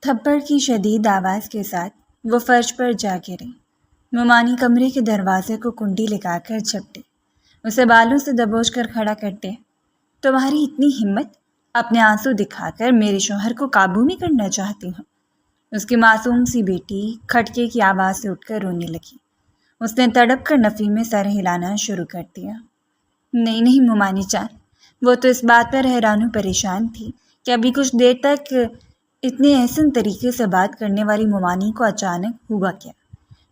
تھپڑ کی شدید آواز کے ساتھ وہ فرش پر جا گرے۔ نعمانی کمرے کے دروازے کو کنڈی لگا کر جھپٹے، اسے بالوں سے دبوچ کر کھڑا کرتے۔ تمہاری اتنی ہمت، اپنے آنسو دکھا کر میرے شوہر کو قابو میں کرنا چاہتی ہوں؟ اس کی معصوم سی بیٹی کھٹکے کی آواز سے اٹھ کر رونے لگی۔ اس نے تڑپ کر نفی میں سر ہلانا شروع کر دیا۔ نہیں نعمانی جان، وہ تو اس بات پر حیران و پریشان تھی کہ ابھی کچھ دیر تک اتنے احسن طریقے سے بات کرنے والی نعمانی کو اچانک ہوا کیا؟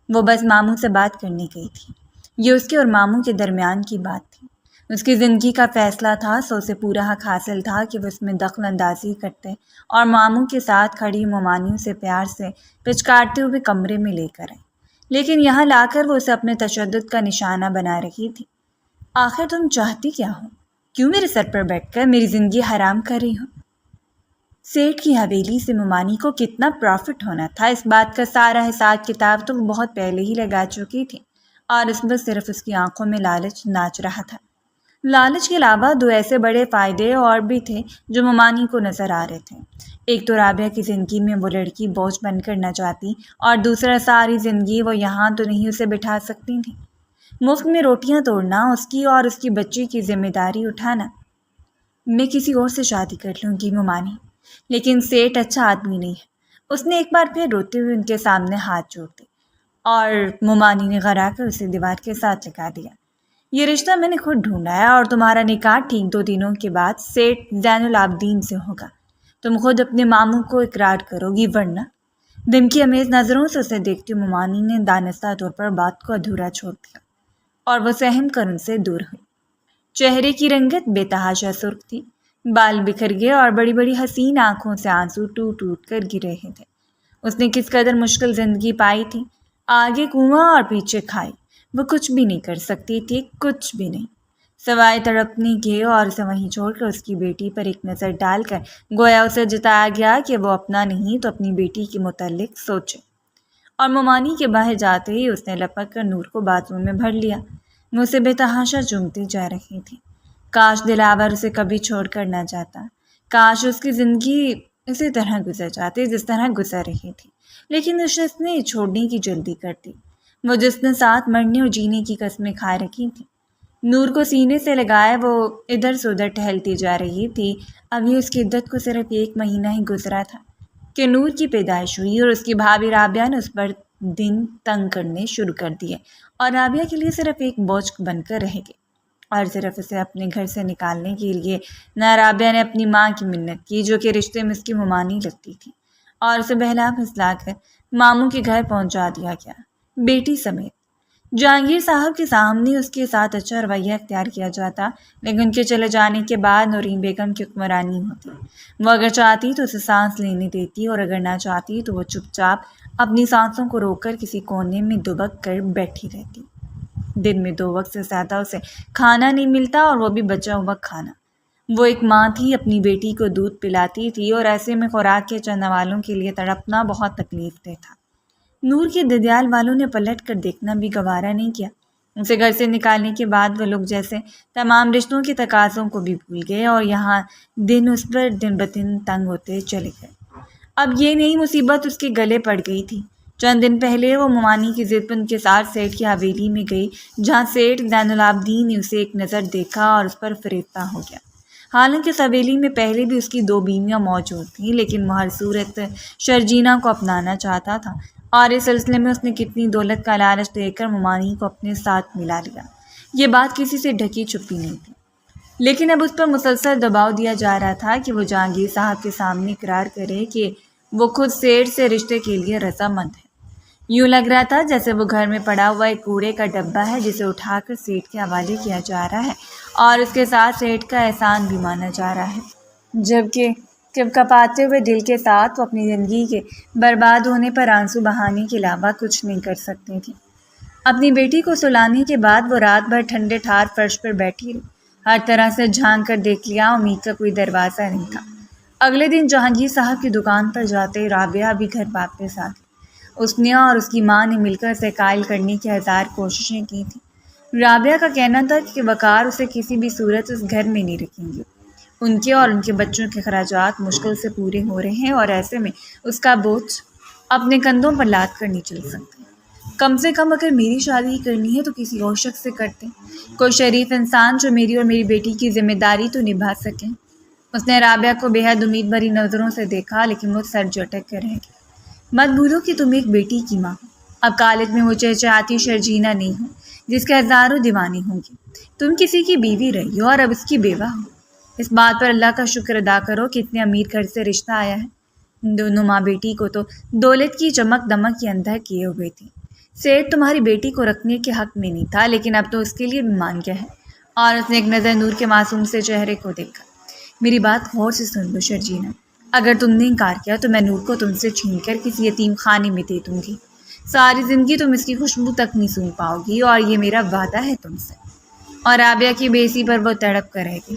وہ بس ماموں سے بات کرنے گئی تھی۔ یہ اس کے اور ماموں کے درمیان کی بات تھی۔ اس کی زندگی کا فیصلہ تھا، سو اسے پورا حق حاصل تھا کہ وہ اس میں دخل اندازی کرتے اور ماموں کے ساتھ کھڑی نعمانی سے پیار سے پچکارتے ہوئے کمرے میں لے کر آئے۔ لیکن یہاں لا کر وہ اسے اپنے تشدد کا نشانہ بنا رہی تھی۔ آخر تم چاہتی کیا ہو؟ کیوں میرے سر پر بیٹھ کر میری زندگی حرام کر رہی ہو؟ سیٹھ کی حویلی سے نعمانی کو کتنا پروفٹ ہونا تھا، اس بات کا سارا حساب کتاب تو وہ بہت پہلے ہی لگا چکی تھی، اور اس میں صرف اس کی آنکھوں میں لالچ ناچ رہا تھا۔ لالچ کے علاوہ دو ایسے بڑے فائدے اور بھی تھے جو نعمانی کو نظر آ رہے تھے۔ ایک تو رابعہ کی زندگی میں وہ لڑکی بوجھ بن کر نہ جاتی، اور دوسرا ساری زندگی وہ یہاں تو نہیں اسے بٹھا سکتی تھی۔ مفت میں روٹیاں توڑنا، اس کی اور اس کی بچی کی ذمہ داری اٹھانا۔ میں کسی اور سے شادی کر لوں گی نعمانی، لیکن سیٹھ اچھا آدمی نہیں ہے۔ اس نے ایک بار پھر روتے ہوئے ان کے سامنے ہاتھ جوڑ دیے، اور نعمانی نے غرا کر اسے دیوار کے ساتھ لگا دیا۔ یہ رشتہ میں نے خود ڈھونڈا ہے، اور تمہارا نکاح ٹھیک 2 دنوں کے بعد سیٹھ زین العابدین سے ہوگا۔ تم خود اپنے ماموں کو اقرار کرو گی، ورنہ… دھمکی امیز نظروں سے اسے دیکھتی نعمانی نے دانستہ طور پر بات کو ادھورا چھوڑ دیا، اور وہ سہم کر ان سے دور ہوئی۔ چہرے کی رنگت بے تحاشا سرخ تھی، بال بکھر گئے اور بڑی بڑی حسین آنکھوں سے آنسو ٹوٹ ٹوٹ کر گر رہے تھے۔ اس نے کس قدر مشکل زندگی پائی تھی، آگے کنواں اور پیچھے کھائی۔ وہ کچھ بھی نہیں کر سکتی تھی، کچھ بھی نہیں، سوائے تڑپنے کے، اور اسے وہیں چھوڑ کر اس کی بیٹی پر ایک نظر ڈال کر گویا اسے جتایا گیا کہ وہ اپنا نہیں تو اپنی بیٹی کے متعلق سوچے۔ اور نعمانی کے باہر جاتے ہی اس نے لپک کر نور کو بازو میں بھر لیا۔ وہ اسے بے تحاشا چومتی جا رہی تھی۔ کاش دلاور اسے کبھی چھوڑ کر نہ جاتا، کاش اس کی زندگی اسی طرح گزر جاتی جس طرح گزر رہی تھی، لیکن اس شخص نے چھوڑنے کی جلدی کر دی، وہ جس نے ساتھ مرنے اور جینے کی قسمیں کھا رکھی تھی۔ نور کو سینے سے لگائے وہ ادھر سے ادھر ٹہلتی جا رہی تھی۔ ابھی اس کی عدت کو صرف 1 مہینہ ہی گزرا تھا کہ نور کی پیدائش ہوئی، اور اس کی بھابھی رابعہ نے اس پر دن تنگ کرنے شروع کر دیے، اور رابعہ کے لیے صرف ایک بوجھ بن کر رہ گئی۔ اور صرف اسے اپنے گھر سے نکالنے کے لیے نہ رابعہ نے اپنی ماں کی منت کی، جو کہ رشتے میں اس کی نعمانی لگتی تھی، اور اسے بہلا پھسلا کر ماموں کے گھر پہنچا دیا گیا، بیٹی سمیت۔ جہانگیر صاحب کے سامنے اس کے ساتھ اچھا رویہ اختیار کیا جاتا، لیکن ان کے چلے جانے کے بعد نورین بیگم کی حکمرانی ہوتی۔ وہ اگر چاہتی تو اسے سانس لینے دیتی، اور اگر نہ چاہتی تو وہ چپ چاپ اپنی سانسوں کو روک کر کسی کونے میں دبک کر بیٹھی رہتی۔ دن میں 2 وقت سے زیادہ اسے کھانا نہیں ملتا، اور وہ بھی بچا ہوا کھانا۔ وہ ایک ماں تھی، اپنی بیٹی کو دودھ پلاتی تھی، اور ایسے میں خوراک کے چند والوں کے لیے تڑپنا بہت تکلیف دہ تھا۔ نور کے ددیال والوں نے پلٹ کر دیکھنا بھی گوارا نہیں کیا۔ اسے گھر سے نکالنے کے بعد وہ لوگ جیسے تمام رشتوں کے تقاضوں کو بھی بھول گئے، اور یہاں دن اس پر دن بدن تنگ ہوتے چلے گئے۔ اب یہ نئی مصیبت اس کے گلے پڑ گئی تھی۔ چند دن پہلے وہ نعمانی کی ضد پر ان کے ساتھ سیٹھ کی حویلی میں گئی، جہاں سیٹھ زین العابدین نے اسے ایک نظر دیکھا اور اس پر فریفتہ ہو گیا۔ حالانکہ اس حویلی میں پہلے بھی اس کی 2 بیویاں موجود تھیں، لیکن وہ ہر صورت شرجینہ کو اپنانا چاہتا تھا، اور اس سلسلے میں اس نے کتنی دولت کا لالچ دے کر نعمانی کو اپنے ساتھ ملا لیا۔ یہ بات کسی سے ڈھکی چھپی نہیں تھی، لیکن اب اس پر مسلسل دباؤ دیا جا رہا تھا کہ وہ جہانگیر صاحب کے سامنے اقرار کرے کہ وہ خود سیٹھ سے رشتے کے لیے رضامند ہے۔ یوں لگ رہا تھا جیسے وہ گھر میں پڑا ہوا ایک کوڑے کا ڈبہ ہے، جسے اٹھا کر سیٹھ کے حوالے کیا جا رہا ہے، اور اس کے ساتھ سیٹھ کا احسان بھی مانا جا رہا ہے، جبکہ کپکپاتے ہوئے دل کے ساتھ وہ اپنی زندگی کے برباد ہونے پر آنسو بہانے کے علاوہ کچھ نہیں کر سکتی تھی۔ اپنی بیٹی کو سلانے کے بعد وہ رات بھر ٹھنڈے ٹھار فرش پر بیٹھی رہی، ہر طرح سے جھانک کر دیکھ لیا، امید کا کوئی دروازہ نہیں تھا۔ اگلے دن جہانگیر صاحب کی دکان پر جاتے رابعہ بھی گھر واپس آ گئی۔ اس نے اور اس کی ماں نے مل کر اسے قائل کرنے کی 1000 کوششیں کی تھیں۔ رابعہ کا کہنا تھا کہ وقار اسے کسی بھی صورت اس گھر میں نہیں رکھیں گے۔ ان کے اور ان کے بچوں کے اخراجات مشکل سے پورے ہو رہے ہیں اور ایسے میں اس کا بوجھ اپنے کندھوں پر لاد کر نہیں چل سکتا۔ کم سے کم اگر میری شادی کرنی ہے تو کسی اور شخص سے کرتے، کوئی شریف انسان جو میری اور میری بیٹی کی ذمہ داری تو نبھا سکے۔ اس نے رابعہ کو بے حد امید بھری نظروں سے دیکھا، لیکن وہ سر جھٹک کر رہ گئی۔ مت بھولو کہ تم ایک بیٹی کی ماں ہو۔ اب کالج میں وہ چہچہاتی شرجینہ نہیں ہو جس کے ہزاروں دیوانی ہوں گی۔ تم کسی کی بیوی رہی ہو اور اب اس کی بیوہ ہو۔ اس بات پر اللہ کا شکر ادا کرو کہ اتنے امیر گھر سے رشتہ آیا ہے۔ دونوں ماں بیٹی کو تو دولت کی چمک دمک کے اندھا کیے ہوئے تھی۔ سیٹھ تمہاری بیٹی کو رکھنے کے حق میں نہیں تھا، لیکن اب تو اس کے لیے بھی مان گیا ہے۔ اور اس نے ایک نظر نور کے معصوم سے چہرے کو دیکھا۔ میری بات غور سے سن لو شرجینہ، اگر تم نے انکار کیا تو میں نور کو تم سے چھین کر کسی یتیم خانے میں دے دوں گی۔ ساری زندگی تم اس کی خوشبو تک نہیں سونگھ پاؤ گی، اور یہ میرا وعدہ ہے تم سے۔ اور رابعہ کی بیسی پر وہ تڑپ کر رہ گئی۔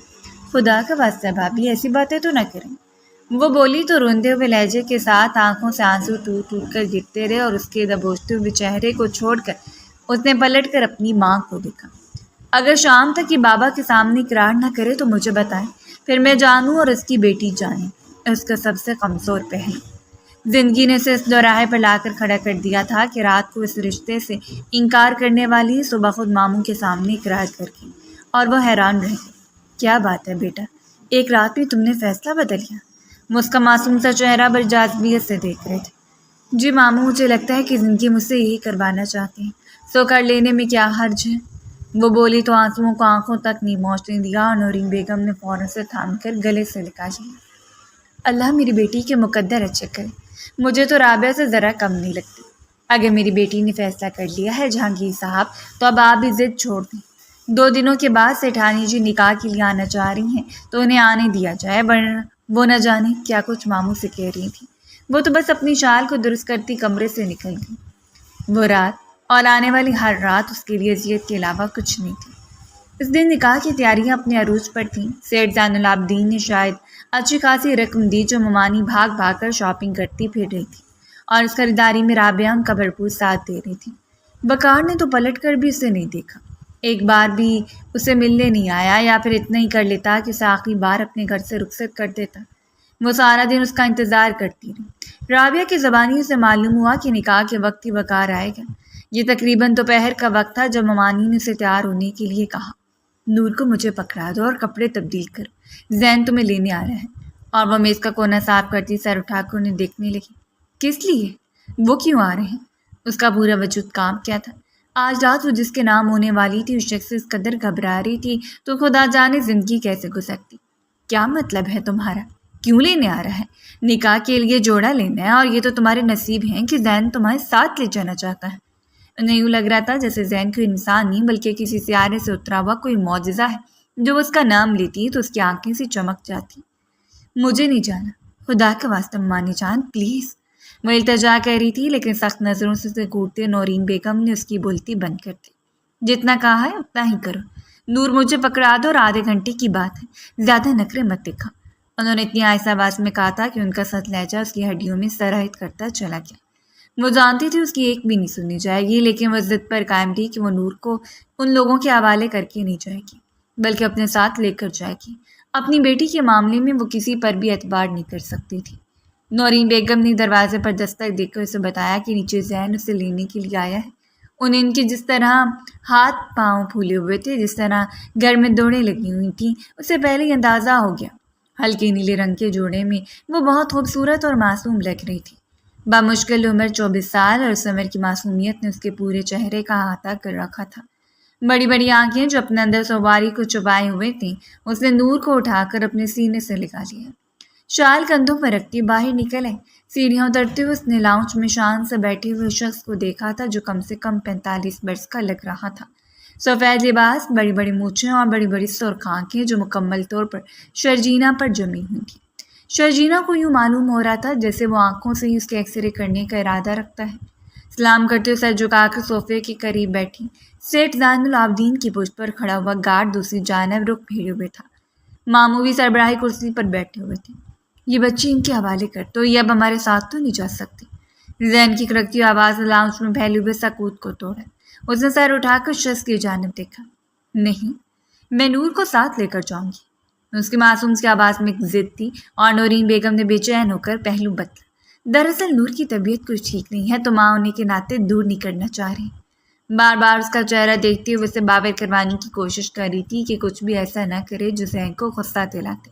خدا کا واسطہ بھابھی، ایسی باتیں تو نہ کریں۔ وہ بولی تو روندے ہوئے لہجے کے ساتھ آنکھوں سے آنسو ٹوٹ ٹوٹ کر گرتے رہے، اور اس کے دبوچتے ہوئے چہرے کو چھوڑ کر اس نے پلٹ کر اپنی ماں کو دیکھا۔ اگر شام تک یہ بابا کے سامنے اقرار نہ کرے تو مجھے بتائیں، پھر میں جانوں اور اس کی بیٹی جانے، اس کا سب سے کمزور پہلو۔ زندگی نے اسے اس دوراہے پر لا کر کھڑا کر دیا تھا کہ رات کو اس رشتے سے انکار کرنے والی صبح خود ماموں کے سامنے اقرار کر گئی، اور وہ حیران رہ گئی۔ کیا بات ہے بیٹا، ایک رات میں تم نے فیصلہ بدل لیا؟ وہ اس کا معصوم سا چہرہ بڑی جاذبیت سے دیکھ رہے تھے۔ جی ماموں، مجھے لگتا ہے کہ زندگی مجھ سے یہی کروانا چاہتے ہیں، سو کر لینے میں کیا حرج ہے؟ وہ بولی تو آنسوؤں کو آنکھوں تک نہیں پہنچنے دیا، اور نورین بیگم نے فوراً سے تھام کر گلے سے لگا لیا۔ اللہ میری بیٹی کے مقدر اچھے کرے، مجھے تو رابعہ سے ذرا کم نہیں لگتی۔ اگر میری بیٹی نے فیصلہ کر لیا ہے جہانگیر صاحب، تو اب آپ بھی ضد چھوڑ دیں۔ 2 دنوں کے بعد سیٹھانی جی نکاح کے لیے آنا چاہ رہی ہیں تو انہیں آنے دیا جائے، ورنہ وہ نہ جانے کیا کچھ ماموں سے کہہ رہی تھی۔ وہ تو بس اپنی شال کو درست کرتی کمرے سے نکل گئی۔ وہ رات اور آنے والی ہر رات اس کے لیے اذیت کے علاوہ کچھ نہیں تھی۔ اس دن نکاح کی تیاریاں اپنے عروج پر تھیں۔ سیٹھ زین العابدین نے شاید اچھی خاصی رقم دی جو ممانی بھاگ بھاگ کر شاپنگ کرتی پھر رہی تھی، اور اس خریداری میں رابعہ ان کا بھرپور ساتھ دے رہی تھی۔ وقار نے تو پلٹ کر بھی اسے نہیں دیکھا، ایک بار بھی اسے ملنے نہیں آیا، یا پھر اتنا ہی کر لیتا کہ اسے آخری بار اپنے گھر سے رخصت کر دیتا۔ وہ سارا دن اس کا انتظار کرتی رہی۔ رابعہ کی زبانی اسے معلوم ہوا کہ نکاح کے وقت ہی وقار آئے گا۔ یہ تقریباً دوپہر کا وقت تھا جب ممانی نے اسے تیار ہونے کے لیے کہا۔ نور کو مجھے پکڑا دو اور کپڑے تبدیل کرو، زین تمہیں لینے آ رہا ہے۔ اور وہ میز کا کونا صاف کرتی سر اٹھا کر انہیں دیکھنے لگی۔ کس لیے؟ وہ کیوں آ رہے ہیں؟ اس کا پورا وجود کانپ کیا تھا۔ آج رات وہ جس کے نام ہونے والی تھی اس شخص سے اس قدر گھبرا رہی تھی تو خدا جانے زندگی کیسے گزرتی۔ کیا مطلب ہے تمہارا؟ کیوں لینے آ رہا ہے؟ نکاح کے لیے جوڑا لینا ہے، اور یہ تو تمہارے نصیب ہیں کہ زین تمہارے ساتھ لے جانا چاہتا ہے۔ انہیں یوں لگ رہا تھا جیسے زین کوئی انسان نہیں بلکہ کسی سیارے سے اترا ہوا کوئی معجزہ ہے، جو اس کا نام لیتی تو اس کی آنکھیں سے چمک جاتی۔ مجھے نہیں جانا، خدا کا واسطہ مانی جان پلیز، وہ التجا کہہ رہی تھی، لیکن سخت نظروں سے اسے گھورتے نورین بیگم نے اس کی بولتی بند کر دی۔ جتنا کہا ہے اتنا ہی کرو، نور مجھے پکڑا دو اور آدھے گھنٹے کی بات ہے، زیادہ نخرے مت دکھا۔ انہوں نے اتنی آہستہ آواز میں کہا تھا کہ ان کا سخت لہجہ اس کی ہڈیوں میں سرایت کرتا چلا گیا۔ وہ جانتی تھی اس کی ایک بھی نہیں سنی جائے گی، لیکن وہ ضد پر قائم تھی کہ وہ نور کو ان لوگوں کے حوالے کر کے نہیں جائے گی بلکہ اپنے ساتھ لے کر جائے گی۔ اپنی بیٹی کے معاملے میں وہ کسی پر بھی اعتبار نہیں کر سکتی تھی۔ نورین بیگم نے دروازے پر دستک دے کر اسے بتایا کہ نیچے زین اسے لینے کے لیے آیا ہے۔ انہیں ان کے جس طرح ہاتھ پاؤں پھولے ہوئے تھے، جس طرح گھر میں دوڑیں لگی ہوئی تھیں، اسے پہلے ہی اندازہ ہو گیا۔ ہلکے نیلے رنگ کے جوڑے میں وہ بہت خوبصورت اور معصوم لگ رہی تھی۔ بامشکل عمر 24 سال، اور اس عمر کی معصومیت نے اس کے پورے چہرے کا احاطہ کر رکھا تھا۔ بڑی بڑی آنکھیں جو اپنے اندر سواری کو چبائے ہوئے تھیں، اس نے نور کو اٹھا کر اپنے سینے سے لگا لیا۔ شال کندھوں پر رکھتی باہر نکل آئی۔ سیڑھیاں اترتے ہوئے اس نے لاؤنج میں شان سے بیٹھے ہوئے شخص کو دیکھا تھا جو کم سے کم 45 برس کا لگ رہا تھا۔ سفید لباس، بڑی بڑی مونچھیں اور بڑی بڑی سرخ آنکھیں جو مکمل طور پر شرجینہ پر جمی ہوئی تھیں۔ شرجینہ کو یوں معلوم ہو رہا تھا جیسے وہ آنکھوں سے ہی اس کے ایکس رے کرنے کا ارادہ رکھتا ہے۔ سلام کرتے ہوئے سر جھکا کر صوفے کے قریب بیٹھی سیٹھ زین العابدین کی پشت پر کھڑا ہوا گارڈ دوسری جانب رخ پھیرے ہوئے تھا۔ ماموں بھی سربراہی کرسی پر بیٹھے ہوئے تھے۔ یہ بچی ان کے حوالے کر تو یہ اب ہمارے ساتھ تو نہیں جا سکتی۔ زین کی کڑکتی آواز لاؤنج میں پھیلے ہوئے سکوت کو توڑا۔ اس نے سر اٹھا کر شخص کی جانب دیکھا۔ نہیں، میں نور کو ساتھ لے کر جاؤں گی۔ اس کی معصوم سی آواز میں ایک ضد تھی اور نورین بیگم نے بے چین ہو کر پہلو بدلا۔ دراصل نور کی طبیعت کچھ ٹھیک نہیں ہے تو ماں ہونے کے ناطے دور نہیں کرنا چاہ رہی۔ بار بار اس کا چہرہ دیکھتے ہوئے اسے باور کروانے کی کوشش کر رہی تھی کہ کچھ بھی ایسا نہ کرے جو ذہن کو غصہ دلاتے۔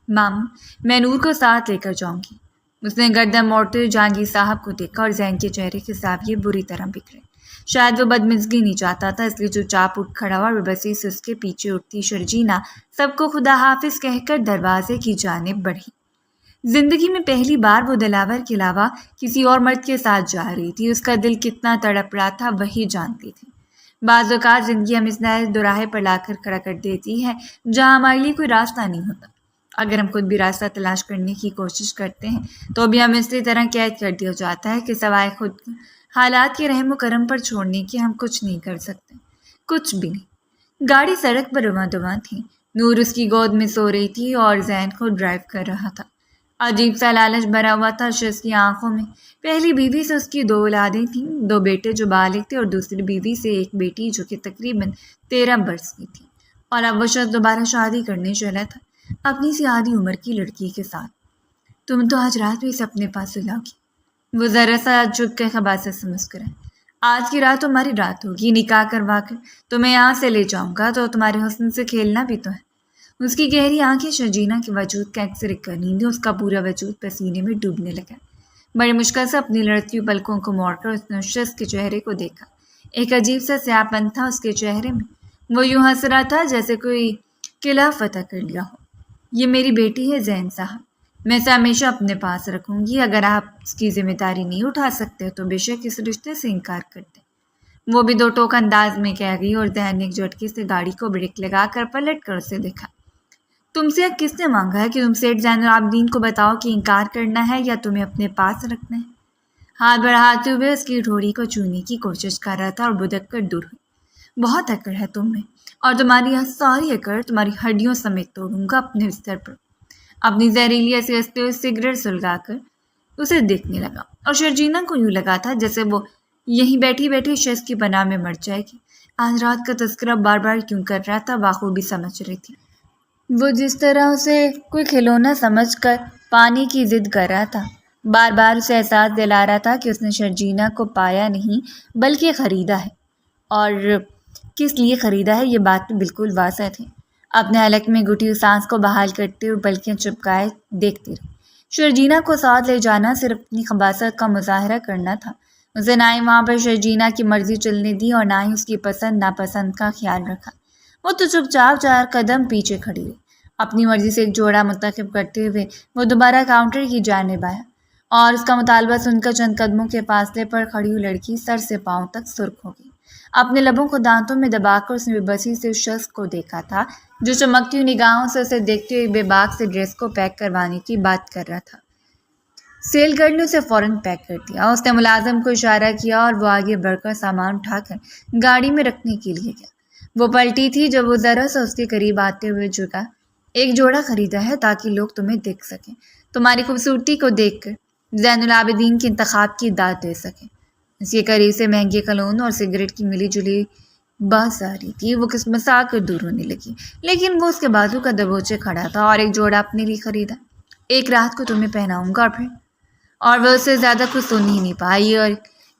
ماموں، میں نور کو ساتھ لے کر جاؤں گی۔ اس نے گردن موڑتے ہوئے جہانگیر صاحب کو دیکھا اور ذہن کے چہرے کے زاویے بری طرح بکھرے۔ شاید وہ بدمزگی نہیں چاہتا تھا، اس لیے جو چاپ اٹھ کھڑا ہوا اور بےبسی سے اس کے پیچھے اٹھتی شرجینا سب کو خدا حافظ کہہ کر دروازے کی جانب بڑھی۔ زندگی میں پہلی بار وہ دلاور کے علاوہ کسی اور مرد کے ساتھ جا رہی تھی۔ اس کا دل کتنا تڑپ رہا تھا وہی جانتی تھی۔ بعض اوقات زندگی ہم اس نئے دوراہے پر لا کر کھڑا کر دیتی ہے جہاں ہمارے لیے کوئی راستہ نہیں ہوتا۔ اگر ہم خود بھی راستہ تلاش کرنے کی کوشش کرتے ہیں تو بھی ہمیں اسی طرح قید کر دیا جاتا ہے کہ سوائے خود حالات کے رحم و کرم پر چھوڑنے کے ہم کچھ نہیں کر سکتے، کچھ بھی نہیں۔ گاڑی سڑک پر رواں دواں تھی۔ نور اس کی گود میں سو رہی تھی اور زین کو ڈرائیو کر رہا تھا۔ عجیب سا لالچ بھرا ہوا تھا شخص کی آنکھوں میں۔ پہلی بیوی سے اس کی 2 اولادیں تھیں، 2 بیٹے جو بالغ تھے اور دوسری بیوی سے ایک بیٹی جو کہ تقریباً 13 برس کی تھی، اور اب وہ شخص دوبارہ شادی کرنے چلا تھا اپنی سی آدھی عمر کی لڑکی کے ساتھ۔ تم تو آج رات بھی اسے اپنے پاس لاؤ گی؟ وہ ذرا سا جھک کر خباثت سے مسکرائے۔ آج کی رات تمہاری رات ہوگی، نکاح کروا کر تمہیں یہاں سے لے جاؤں گا تو تمہارے حسن سے کھیلنا بھی تو ہے۔ اس کی گہری آنکھیں شرجینا کے وجود کا ایکسرے کر رہی تھیں۔ اس کا پورا وجود پسینے میں ڈوبنے لگا۔ بڑی مشکل سے اپنی لڑتی ہوئی پلکوں کو موڑ کر اس نے اس شخص کے چہرے کو دیکھا۔ ایک عجیب سا سیاہ پن تھا اس کے چہرے میں۔ وہ یوں ہنس رہا تھا جیسے کوئی قلعہ فتح کر لیا ہو۔ یہ میری بیٹی ہے زین صاحب، میں اسے ہمیشہ اپنے پاس رکھوں گی۔ اگر آپ اس کی ذمہ داری نہیں اٹھا سکتے تو بے شک اس رشتے سے انکار کر دیں۔ وہ بھی 2 ٹوک انداز میں کہہ گئی اور ذہن نے ایک جھٹکے سے گاڑی کو بریک لگا کر پلٹ کر اسے دیکھا۔ تم سے کس نے مانگا ہے کہ تم سیٹھ زین العابدین کو بتاؤ کہ انکار کرنا ہے یا تمہیں اپنے پاس رکھنا ہے؟ ہاتھ بڑھاتے ہوئے اس کی ٹھوڑی کو چھونے کی کوشش کر رہا تھا اور بدک کر دور ہوئی۔ بہت اکڑ ہے تم میں، اور تمہاری یہ ساری اکڑ تمہاری ہڈیوں سمیت توڑوں گا اپنے بستر پر۔ اپنی زہریلی ایسی ہنستے ہوئے سگریٹ سلگا کر اسے دیکھنے لگا اور شرجینا کو یوں لگا تھا جیسے وہ یہیں بیٹھی بیٹھی شخص کی پناہ میں مر جائے گی۔ آج رات کا تذکرہ بار بار کیوں کر رہا تھا بخوبی سمجھ رہی تھی۔ وہ جس طرح اسے کوئی کھلونا سمجھ کر پانی کی ضد کر رہا تھا، بار بار اسے احساس دلا رہا تھا کہ اس نے شرجینا کو پایا نہیں بلکہ خریدا ہے، اور کس لیے خریدا ہے یہ بات بالکل واضح تھی۔ اپنے حلق میں گھٹی سانس کو بحال کرتے ہوئے پلکیں چپکائے دیکھتی رہی۔ شرجینا کو ساتھ لے جانا صرف اپنی خباثت کا مظاہرہ کرنا تھا۔ اسے نہ ہی وہاں پر شرجینا کی مرضی چلنے دی اور نہ ہی اس کی پسند ناپسند کا خیال رکھا۔ وہ تو چپ چاپ 4 قدم پیچھے کھڑی رہی۔ اپنی مرضی سے ایک جوڑا منتخب کرتے ہوئے وہ دوبارہ کاؤنٹر کی جانب آیا اور اس کا مطالبہ سن کر چند قدموں کے فاصلے پر کھڑی ہوئی لڑکی سر سے پاؤں تک سرخ ہو گئی۔ اپنے لبوں کو دانتوں میں دبا کر اس نے بے بسی سے اس شخص کو دیکھا تھا جو چمکتی ہوئی نگاہوں سے اسے دیکھتے ہوئے بے باک سے ڈریس کو پیک کروانے کی بات کر رہا تھا۔ سیل گرل نے اسے فوراً پیک کر دیا۔ اس نے ملازم کو اشارہ کیا اور وہ آگے بڑھ کر سامان اٹھا کر گاڑی میں رکھنے کے لیے گیا۔ وہ پلٹی تھی جب وہ ذرا سا اس کے قریب آتے ہوئے جھکا۔ ایک جوڑا خریدا ہے تاکہ لوگ تمہیں دیکھ سکیں، تمہاری خوبصورتی کو دیکھ کر زین العابدین کے انتخاب کی داد دے سکیں۔ اس کے قریب سے مہنگے کلون اور سگریٹ کی ملی جلی بس آ رہی تھی۔ وہ کسمسا کر دور ہونے لگی، لیکن وہ اس کے بازو کا دبوچے کھڑا تھا اور ایک جوڑا اپنے لیے خریدا۔ ایک رات کو تمہیں پہناؤں گا پھر۔ اور وہ اسے زیادہ کچھ سن ہی نہیں پائی اور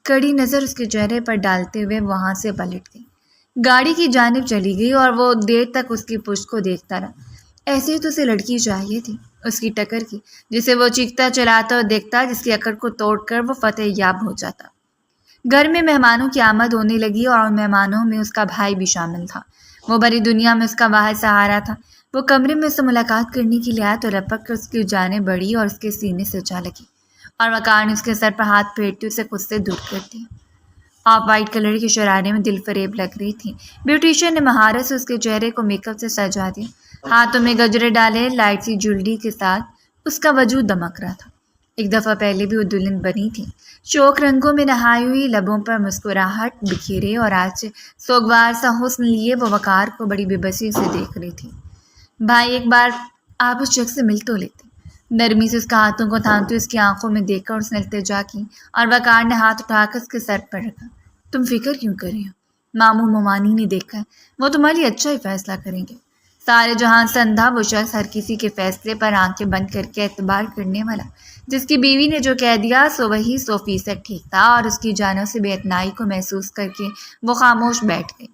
کڑی نظر اس کے چہرے پر ڈالتے ہوئے وہاں سے پلٹ گئی، گاڑی کی جانب چلی گئی اور وہ دیر تک اس کی پشت کو دیکھتا رہا۔ ایسے ہی تو اسے لڑکی چاہیے تھی، اس کی ٹکر کی، جسے وہ چیختا چلاتا اور دیکھتا، جس کی اکڑ کو توڑ کر وہ فتح یاب ہو جاتا۔ گھر میں مہمانوں کی آمد ہونے لگی اور ان مہمانوں میں اس کا بھائی بھی شامل تھا۔ وہ بڑی دنیا میں اس کا واحد سہارا تھا۔ وہ کمرے میں اس سے ملاقات کرنے کے لیے آیا تو لپک کر اس کی جانب بڑھی اور اس کے سینے سے جا لگی، اور وقار نے اس کے سر پر ہاتھ پھیرتے اسے خود سے دور کر دیا۔ آف وائٹ کلر کی شرارے میں دل فریب لگ رہی تھی۔ بیوٹیشین نے مہارت سے اس کے چہرے کو میک اپ سے سجا دیا، ہاتھوں میں گجرے ڈالے، لائٹ سی جولری کے ساتھ اس کا وجود دمک رہا تھا۔ ایک دفعہ پہلے بھی وہ دلہن بنی تھی، شوق رنگوں میں نہائی ہوئی، لبوں پر مسکراہٹ بکھیرے، اور آج سوگوار سا حسن لیے وہ وقار کو بڑی بے بسی سے دیکھ رہی تھی۔ بھائی ایک بار آپ اس شخص سے مل تو لیتے۔ نرمی سے اس کا ہاتھوں کو تھامتے ہوئے اس کی آنکھوں میں دیکھ کر اس نے التجا کی اور وقار نے ہاتھ اٹھا کر اس کے سر پر رکھا۔ تم فکر کیوں کر رہی ہو؟ ماموں ممانی نے دیکھا ہے، وہ تمہارے لیے اچھا ہی فیصلہ کریں گے۔ سارے جہاں سے اندھا وہ شخص، ہر کسی کے فیصلے پر آنکھیں بند کر کے اعتبار کرنے والا، جس کی بیوی نے جو کہہ دیا سو وہی 100% ٹھیک تھا، اور اس کی جانب سے بے اعتنائی کو محسوس کر کے وہ خاموش بیٹھ گئی۔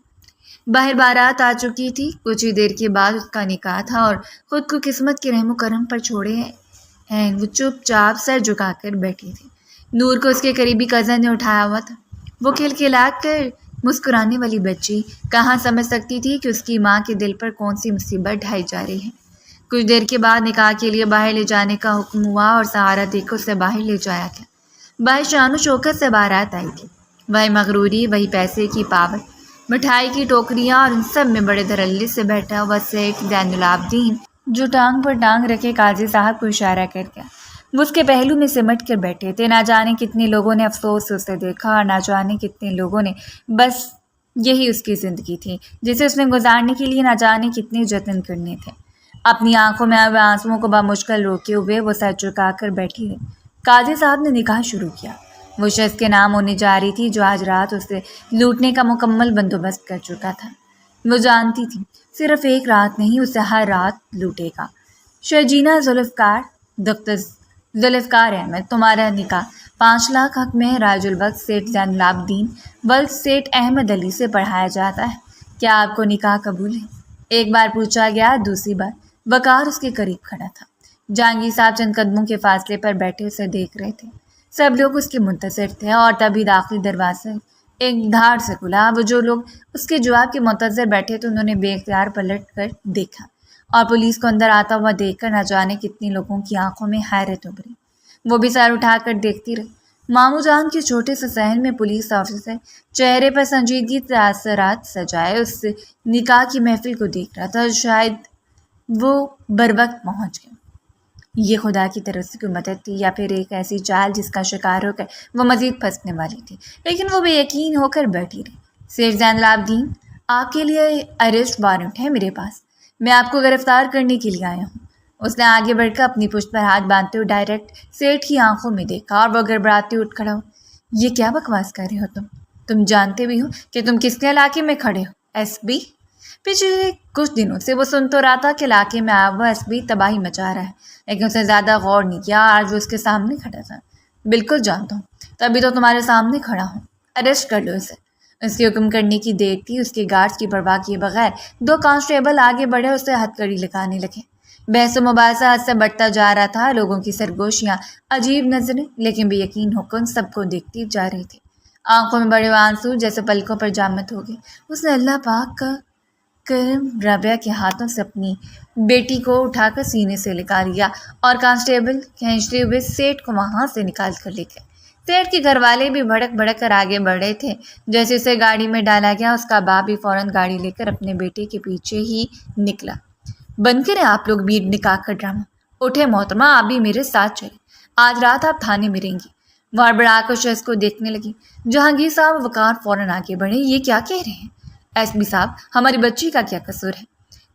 باہر بارات آ چکی تھی۔ کچھ ہی دیر کے بعد اس کا نکاح تھا، اور خود کو قسمت کے رحم و کرم پر چھوڑے ہیں وہ چپ چاپ سر جھکا کر بیٹھی تھی۔ نور کو اس کے قریبی کزن نے اٹھایا ہوا تھا۔ وہ کھلکھلا کر مسکرانے والی بچی کہاں سمجھ سکتی تھی کہ اس کی ماں کے دل پر کون سی مصیبت ڈھائی جا رہی ہے۔ کچھ دیر کے بعد نکاح کے لیے باہر لے جانے کا حکم ہوا، اور سہارا دے کر اسے باہر لے جایا گیا۔ باہر شان و شوکت سے بارات آئی تھی، وہی مغروری، وہی پیسے کی پاور، مٹھائی کی ٹوکریاں، اور ان سب میں بڑے دھڑلے سے بیٹھا ہوا سیٹھ زین العابدین، جو ٹانگ پر ٹانگ رکھے قاضی صاحب کو اشارہ کر گیا۔ وہ اس کے پہلو میں سمٹ کر بیٹھے تھے۔ نہ جانے کتنے لوگوں نے افسوس سے اسے دیکھا، اور نہ جانے کتنے لوگوں نے بس یہی اس کی زندگی تھی جسے اس نے گزارنے کے لیے نہ جانے کتنے جتن کرنے تھے۔ اپنی آنکھوں میں آئے آنسوؤں کو بمشکل روکے ہوئے وہ سر چکا کر بیٹھی رہی۔ قاضی صاحب نے نکاح شروع کیا۔ وہ شخص کے نام ہونے جا رہی تھی جو آج رات اسے لوٹنے کا مکمل بندوبست کر چکا تھا۔ وہ جانتی تھی صرف ایک رات نہیں، اسے ہر رات لوٹے گا۔ شرجینہ ذوالفقار، دکتر ذوالفقار احمد، تمہارا نکاح 5 لاکھ حق میں راج الوقت سیٹھ زین العابدین ولد سیٹھ احمد علی سے پڑھایا جاتا ہے۔ کیا آپ کو نکاح قبول ہے؟ ایک بار پوچھا گیا، دوسری بار وقار اس کے قریب کھڑا تھا۔ جہانگیر صاحب چند قدموں کے فاصلے پر بیٹھے اسے دیکھ رہے تھے۔ سب لوگ اس کے منتظر تھے، اور تبھی داخلی دروازہ ایک دھاڑ سے کھلا۔ وہ جو لوگ اس کے جواب کے منتظر بیٹھے تھے انہوں نے بے اختیار پلٹ کر دیکھا، اور پولیس کو اندر آتا ہوا دیکھ کر نہ جانے کتنے لوگوں کی آنکھوں میں حیرت ابھری۔ وہ بھی سر اٹھا کر دیکھتی رہی۔ ماموں جان کے چھوٹے سے صحن میں پولیس آفیسر چہرے پر سنجیدگی تاثرات سجائے اس نکاح کی محفل کو دیکھ رہا تھا۔ شاید وہ بروقت پہنچ گیا۔ یہ خدا کی طرف سے کوئی مدد تھی، یا پھر ایک ایسی چال جس کا شکار ہو کر وہ مزید پھنسنے والی تھی، لیکن وہ بے یقین ہو کر بیٹھی رہی۔ سیٹھ زین العابدین، آپ کے لیے اریسٹ وارنٹ ہے میرے پاس، میں آپ کو گرفتار کرنے کے لیے آیا ہوں۔ اس نے آگے بڑھ کر اپنی پشت پر ہاتھ باندھتے ہوئے ڈائریکٹ سیٹھ کی آنکھوں میں دیکھا، اور وہ گڑبڑاتے اٹھ کھڑا ہو۔ یہ کیا بکواس کر رہے ہو تم جانتے بھی ہو کہ تم کس کے علاقے میں کھڑے ہو؟ S B? پچھلے کچھ دنوں سے وہ سن تو رہا تھا کہ علاقے میں آیا ہوا ایس بی تباہی مچا رہا ہے، لیکن اسے زیادہ غور نہیں کیا۔ آج وہ اس کے سامنے کھڑا تھا۔ بالکل جانتا ہوں، تبھی تو تمہارے سامنے کھڑا ہوں۔ اریسٹ کر لو اسے۔ اس کے حکم کرنے کی دیر تھی۔ اس کے گارڈز کی پرواہ کیے بغیر 2 کانسٹیبل آگے بڑھے، اسے ہتھکڑی لگانے لگے۔ بحث و مباحثہ حد سے بڑھتا جا رہا تھا۔ لوگوں کی سرگوشیاں، عجیب نظریں، لیکن بے یقین ہو کر ان سب کو دیکھتی جا رہی تھی۔ آنکھوں میں بڑے آنسو جیسے پلکوں پر جامد ہو گئے۔ اس نے اللہ پاک کا کرم رابعہ کے ہاتھوں سے اپنی بیٹی کو اٹھا کر سینے سے لگا لیا، اور کانسٹیبل کھینچتے ہوئے سیٹھ کو وہاں سے نکال کر لے گئے۔ سیٹھ کے گھر والے بھی بھڑک بھڑک کر آگے بڑھے تھے۔ جیسے اسے گاڑی میں ڈالا گیا، اس کا باپ بھی فوراً گاڑی لے کر اپنے بیٹے کے پیچھے ہی نکلا۔ بند کریں آپ لوگ بھی نکاح کا ڈرامہ۔ اٹھے محترمہ، آپ بھی میرے ساتھ چلیں، آج رات آپ تھانے میں رہیں گی۔ وہ ہڑبڑا کر شخص کو دیکھنے لگی۔ جہانگیر صاحب اور وقار فوراً آگے بڑھے۔ یہ کیا کہہ رہے ہیں ایس بی صاحب؟ ہماری بچی کا کیا قصور ہے؟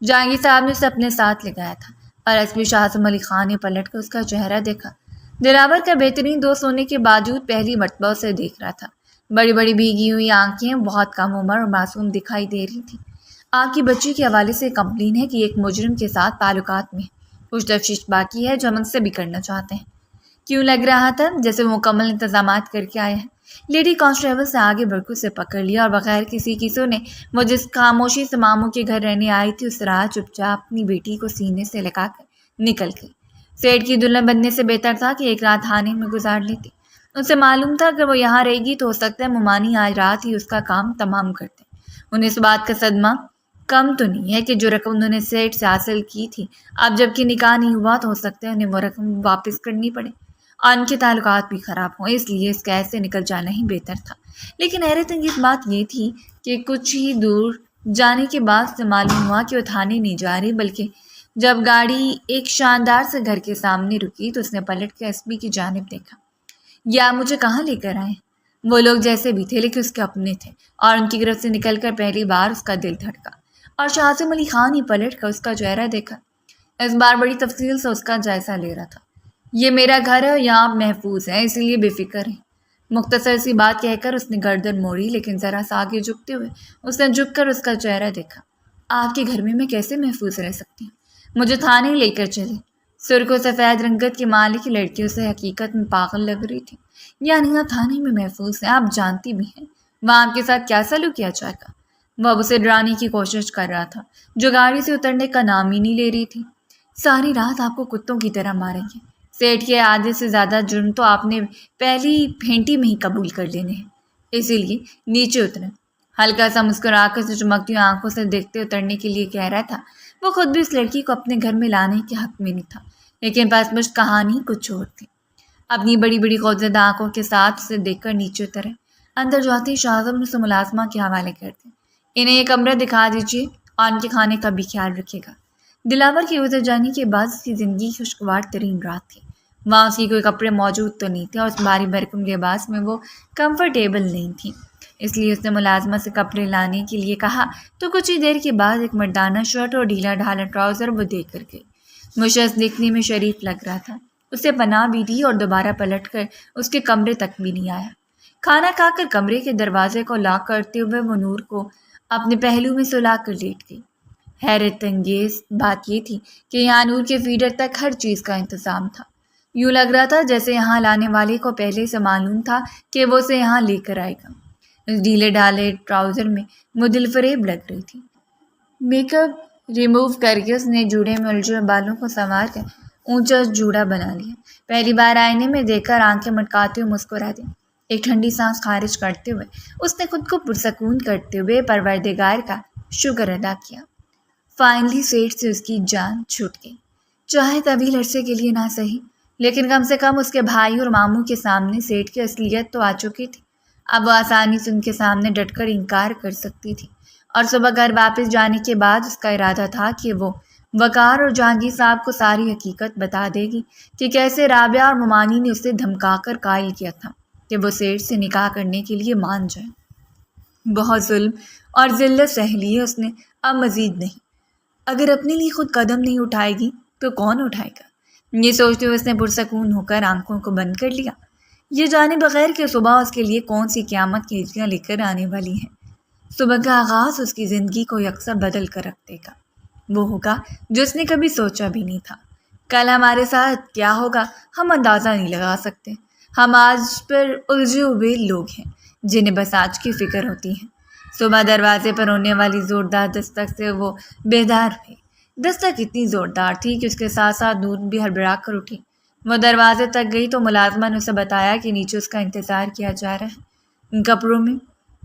جہانگیر صاحب نے اسے اپنے ساتھ لگایا تھا، اور ایس پی شاہزم علی خان نے پلٹ کر اس کا چہرہ دیکھا۔ دلاور کا بہترین دوست ہونے کے باوجود پہلی مرتبہ اسے دیکھ رہا تھا۔ بڑی بڑی بھیگی ہوئی آنکھیں، بہت کم عمر اور معصوم دکھائی دے رہی تھی۔ آپ کی بچی کے حوالے سے کمپلین ہے کہ ایک مجرم کے ساتھ تعلقات میں کچھ تفتیش باقی ہے جو ہم ان سے بھی کرنا چاہتے ہیں۔ کیوں لگ رہا تھا جیسے وہ مکمل انتظامات کر کے آیا ہے؟ لیڈی کانسٹیبل سے آگے بڑھ کر اسے پکڑ لیا، اور بغیر کسی کی سنے وہ جس خاموشی سے ماموں کے گھر رہنے آئی تھی اس رات چپ چاپ اپنی بیٹی کو سینے سے لگا کر نکل گئی۔ سیٹھ کی دلہن بننے سے بہتر تھا کہ ایک رات تھانے میں گزار لیتی۔ اسے معلوم تھا اگر وہ یہاں رہے گی تو ہو سکتا ہے ممانی آج رات ہی اس کا کام تمام کرتے۔ انہیں اس بات کا صدمہ کم تو نہیں ہے کہ جو رقم انہوں نے سیٹھ سے حاصل کی تھی، اب جب کہ نکاح نہیں ہوا تو ہو سکتا ہے انہیں وہ رقم واپس کرنی پڑے، اور ان کے تعلقات بھی خراب ہوں، اس لیے اس قید سے نکل جانا ہی بہتر تھا۔ لیکن حیرت انگیز بات یہ تھی کہ کچھ ہی دور جانے کے بعد اسے معلوم ہوا کہ وہ تھانے نہیں جا رہی، بلکہ جب گاڑی ایک شاندار سے گھر کے سامنے رکی تو اس نے پلٹ کے ایس پی کی جانب دیکھا۔ یہ آپ مجھے کہاں لے کر آئے؟ وہ لوگ جیسے بھی تھے لیکن اس کے اپنے تھے، اور ان کی گرفت سے نکل کر پہلی بار اس کا دل دھڑکا، اور شاہزم علی خان ہی پلٹ کر اس کا چہرہ دیکھا۔ اس بار بڑی تفصیل سے اس کا جائزہ لے رہا تھا۔ یہ میرا گھر ہے، یہاں آپ محفوظ ہیں، اس لیے بے فکر ہیں۔ مختصر سی بات کہہ کر اس نے گردن موڑی، لیکن ذرا سا آگے جھکتے ہوئے اس نے جھک کر اس کا چہرہ دیکھا۔ آپ کے گھر میں میں کیسے محفوظ رہ سکتی ہوں؟ مجھے تھانے لے کر چلی۔ سرخ و سفید رنگت کی مالک کی لڑکیوں سے حقیقت میں پاگل لگ رہی تھی۔ یعنی آپ تھانے میں محفوظ ہیں، آپ جانتی بھی ہیں وہاں آپ کے ساتھ کیا سلوک کیا جائے گا۔ وہ اب اسے ڈرانے کی کوشش کر رہا تھا جو گاڑی سے اترنے کا نام ہی نہیں لے رہی تھی۔ ساری رات آپ کو کتوں کی طرح ماریں گے۔ سیٹھ کے آدھے سے زیادہ جرم تو آپ نے پہلی پھینٹی میں ہی قبول کر لینے ہیں، اسی لیے نیچے اتریں۔ ہلکا سا مسکرا کر اسے چمکتی ہوئی آنکھوں سے دیکھتے اترنے کے لیے کہہ رہا تھا۔ وہ خود بھی اس لڑکی کو اپنے گھر میں لانے کے حق میں نہیں تھا، لیکن پس مچ کہانی کچھ اور تھی۔ اپنی بڑی بڑی خوفزدہ آنکھوں کے ساتھ اسے دیکھ کر نیچے اترے۔ اندر جاتے ہی شاہزب نے اسے ملازمہ کے حوالے کر دیا۔ انہیں یہ کمرہ دکھا دیجیے اور ان کے کھانے کا بھی خیال رکھے گا۔ دلاور کے گزر جانے کے بعد اس کی زندگی کی خوشگوار ترین رات تھی۔ وہاں اس کی کوئی کپڑے موجود تو نہیں تھے اور اس بھاری بھرکم لباس میں وہ کمفرٹیبل نہیں تھی، اس لیے اس نے ملازمہ سے کپڑے لانے کے لیے کہا تو کچھ ہی دیر کے بعد ایک مردانہ شرٹ اور ڈھیلا ڈھالا ٹراؤزر وہ دے کر گئی۔ وہ شخص دیکھنے میں شریف لگ رہا تھا۔ اسے پناہ بھی دی اور دوبارہ پلٹ کر اس کے کمرے تک بھی نہیں آیا۔ کھانا کھا کر کمرے کے دروازے کو لاک کرتے ہوئے وہ نور کو اپنے پہلو میں سلا کر لیٹ گئی۔ حیرت انگیز بات یہ تھی کہ یہاں نور کے فیڈر تک ہر چیز کا انتظام تھا۔ یوں لگ رہا تھا جیسے یہاں لانے والے کو پہلے سے معلوم تھا کہ وہ اسے یہاں لے کر آئے گا۔ اس ڈھیلے ڈھالے ٹراؤزر میں وہ دل فریب لگ رہی تھی۔ میک اپ ریموو کر کے اس نے جوڑے میں الجھے بالوں کو سنوار کر اونچا جوڑا بنا لیا۔ پہلی بار آئینے میں دیکھ کر آنکھیں مٹکاتے ہوئے مسکرا دی۔ ایک ٹھنڈی سانس خارج کرتے ہوئے اس نے خود کو پرسکون کرتے ہوئے پروردگار کا شکر ادا کیا۔ فائنلی سیٹھ سے اس کی جان چھوٹ گئی، چاہے طویل عرصے کے لیے نہ صحیح، لیکن کم سے کم اس کے بھائی اور ماموں کے سامنے سیٹھ کی اصلیت تو آ چکی تھی۔ اب وہ آسانی سے ان کے سامنے ڈٹ کر انکار کر سکتی تھی، اور صبح گھر واپس جانے کے بعد اس کا ارادہ تھا کہ وہ وقار اور جہانگیر صاحب کو ساری حقیقت بتا دے گی کہ کیسے رابعہ اور ممانی نے اسے دھمکا کر قائل کیا تھا کہ وہ سیٹھ سے نکاح کرنے کے لیے مان جائے۔ بہت ظلم اور ذلت سہ لی ہے اس نے، اب مزید نہیں۔ اگر اپنے لیے خود قدم نہیں اٹھائے گی تو کون اٹھائے گا؟ یہ سوچتے ہوئے اس نے پرسکون ہو کر آنکھوں کو بند کر لیا، یہ جانے بغیر کہ صبح اس کے لیے کون سی قیامت کی ہجیاں لے کر آنے والی ہیں۔ صبح کا آغاز اس کی زندگی کو یکساں بدل کر رکھ دے گا۔ وہ ہوگا جو اس نے کبھی سوچا بھی نہیں تھا۔ کل ہمارے ساتھ کیا ہوگا ہم اندازہ نہیں لگا سکتے۔ ہم آج پر الجھے ہوئے لوگ ہیں جنہیں بس آج کی فکر ہوتی ہے۔ صبح دروازے پر ہونے والی زوردار دستک سے وہ بیدار ہوئی۔ دستک اتنی زوردار تھی کہ اس کے ساتھ ساتھ نور بھی ہڑبڑا کر اٹھی۔ وہ دروازے تک گئی تو ملازمہ نے اسے بتایا کہ نیچے اس کا انتظار کیا جا رہا ہے۔ ان کپڑوں میں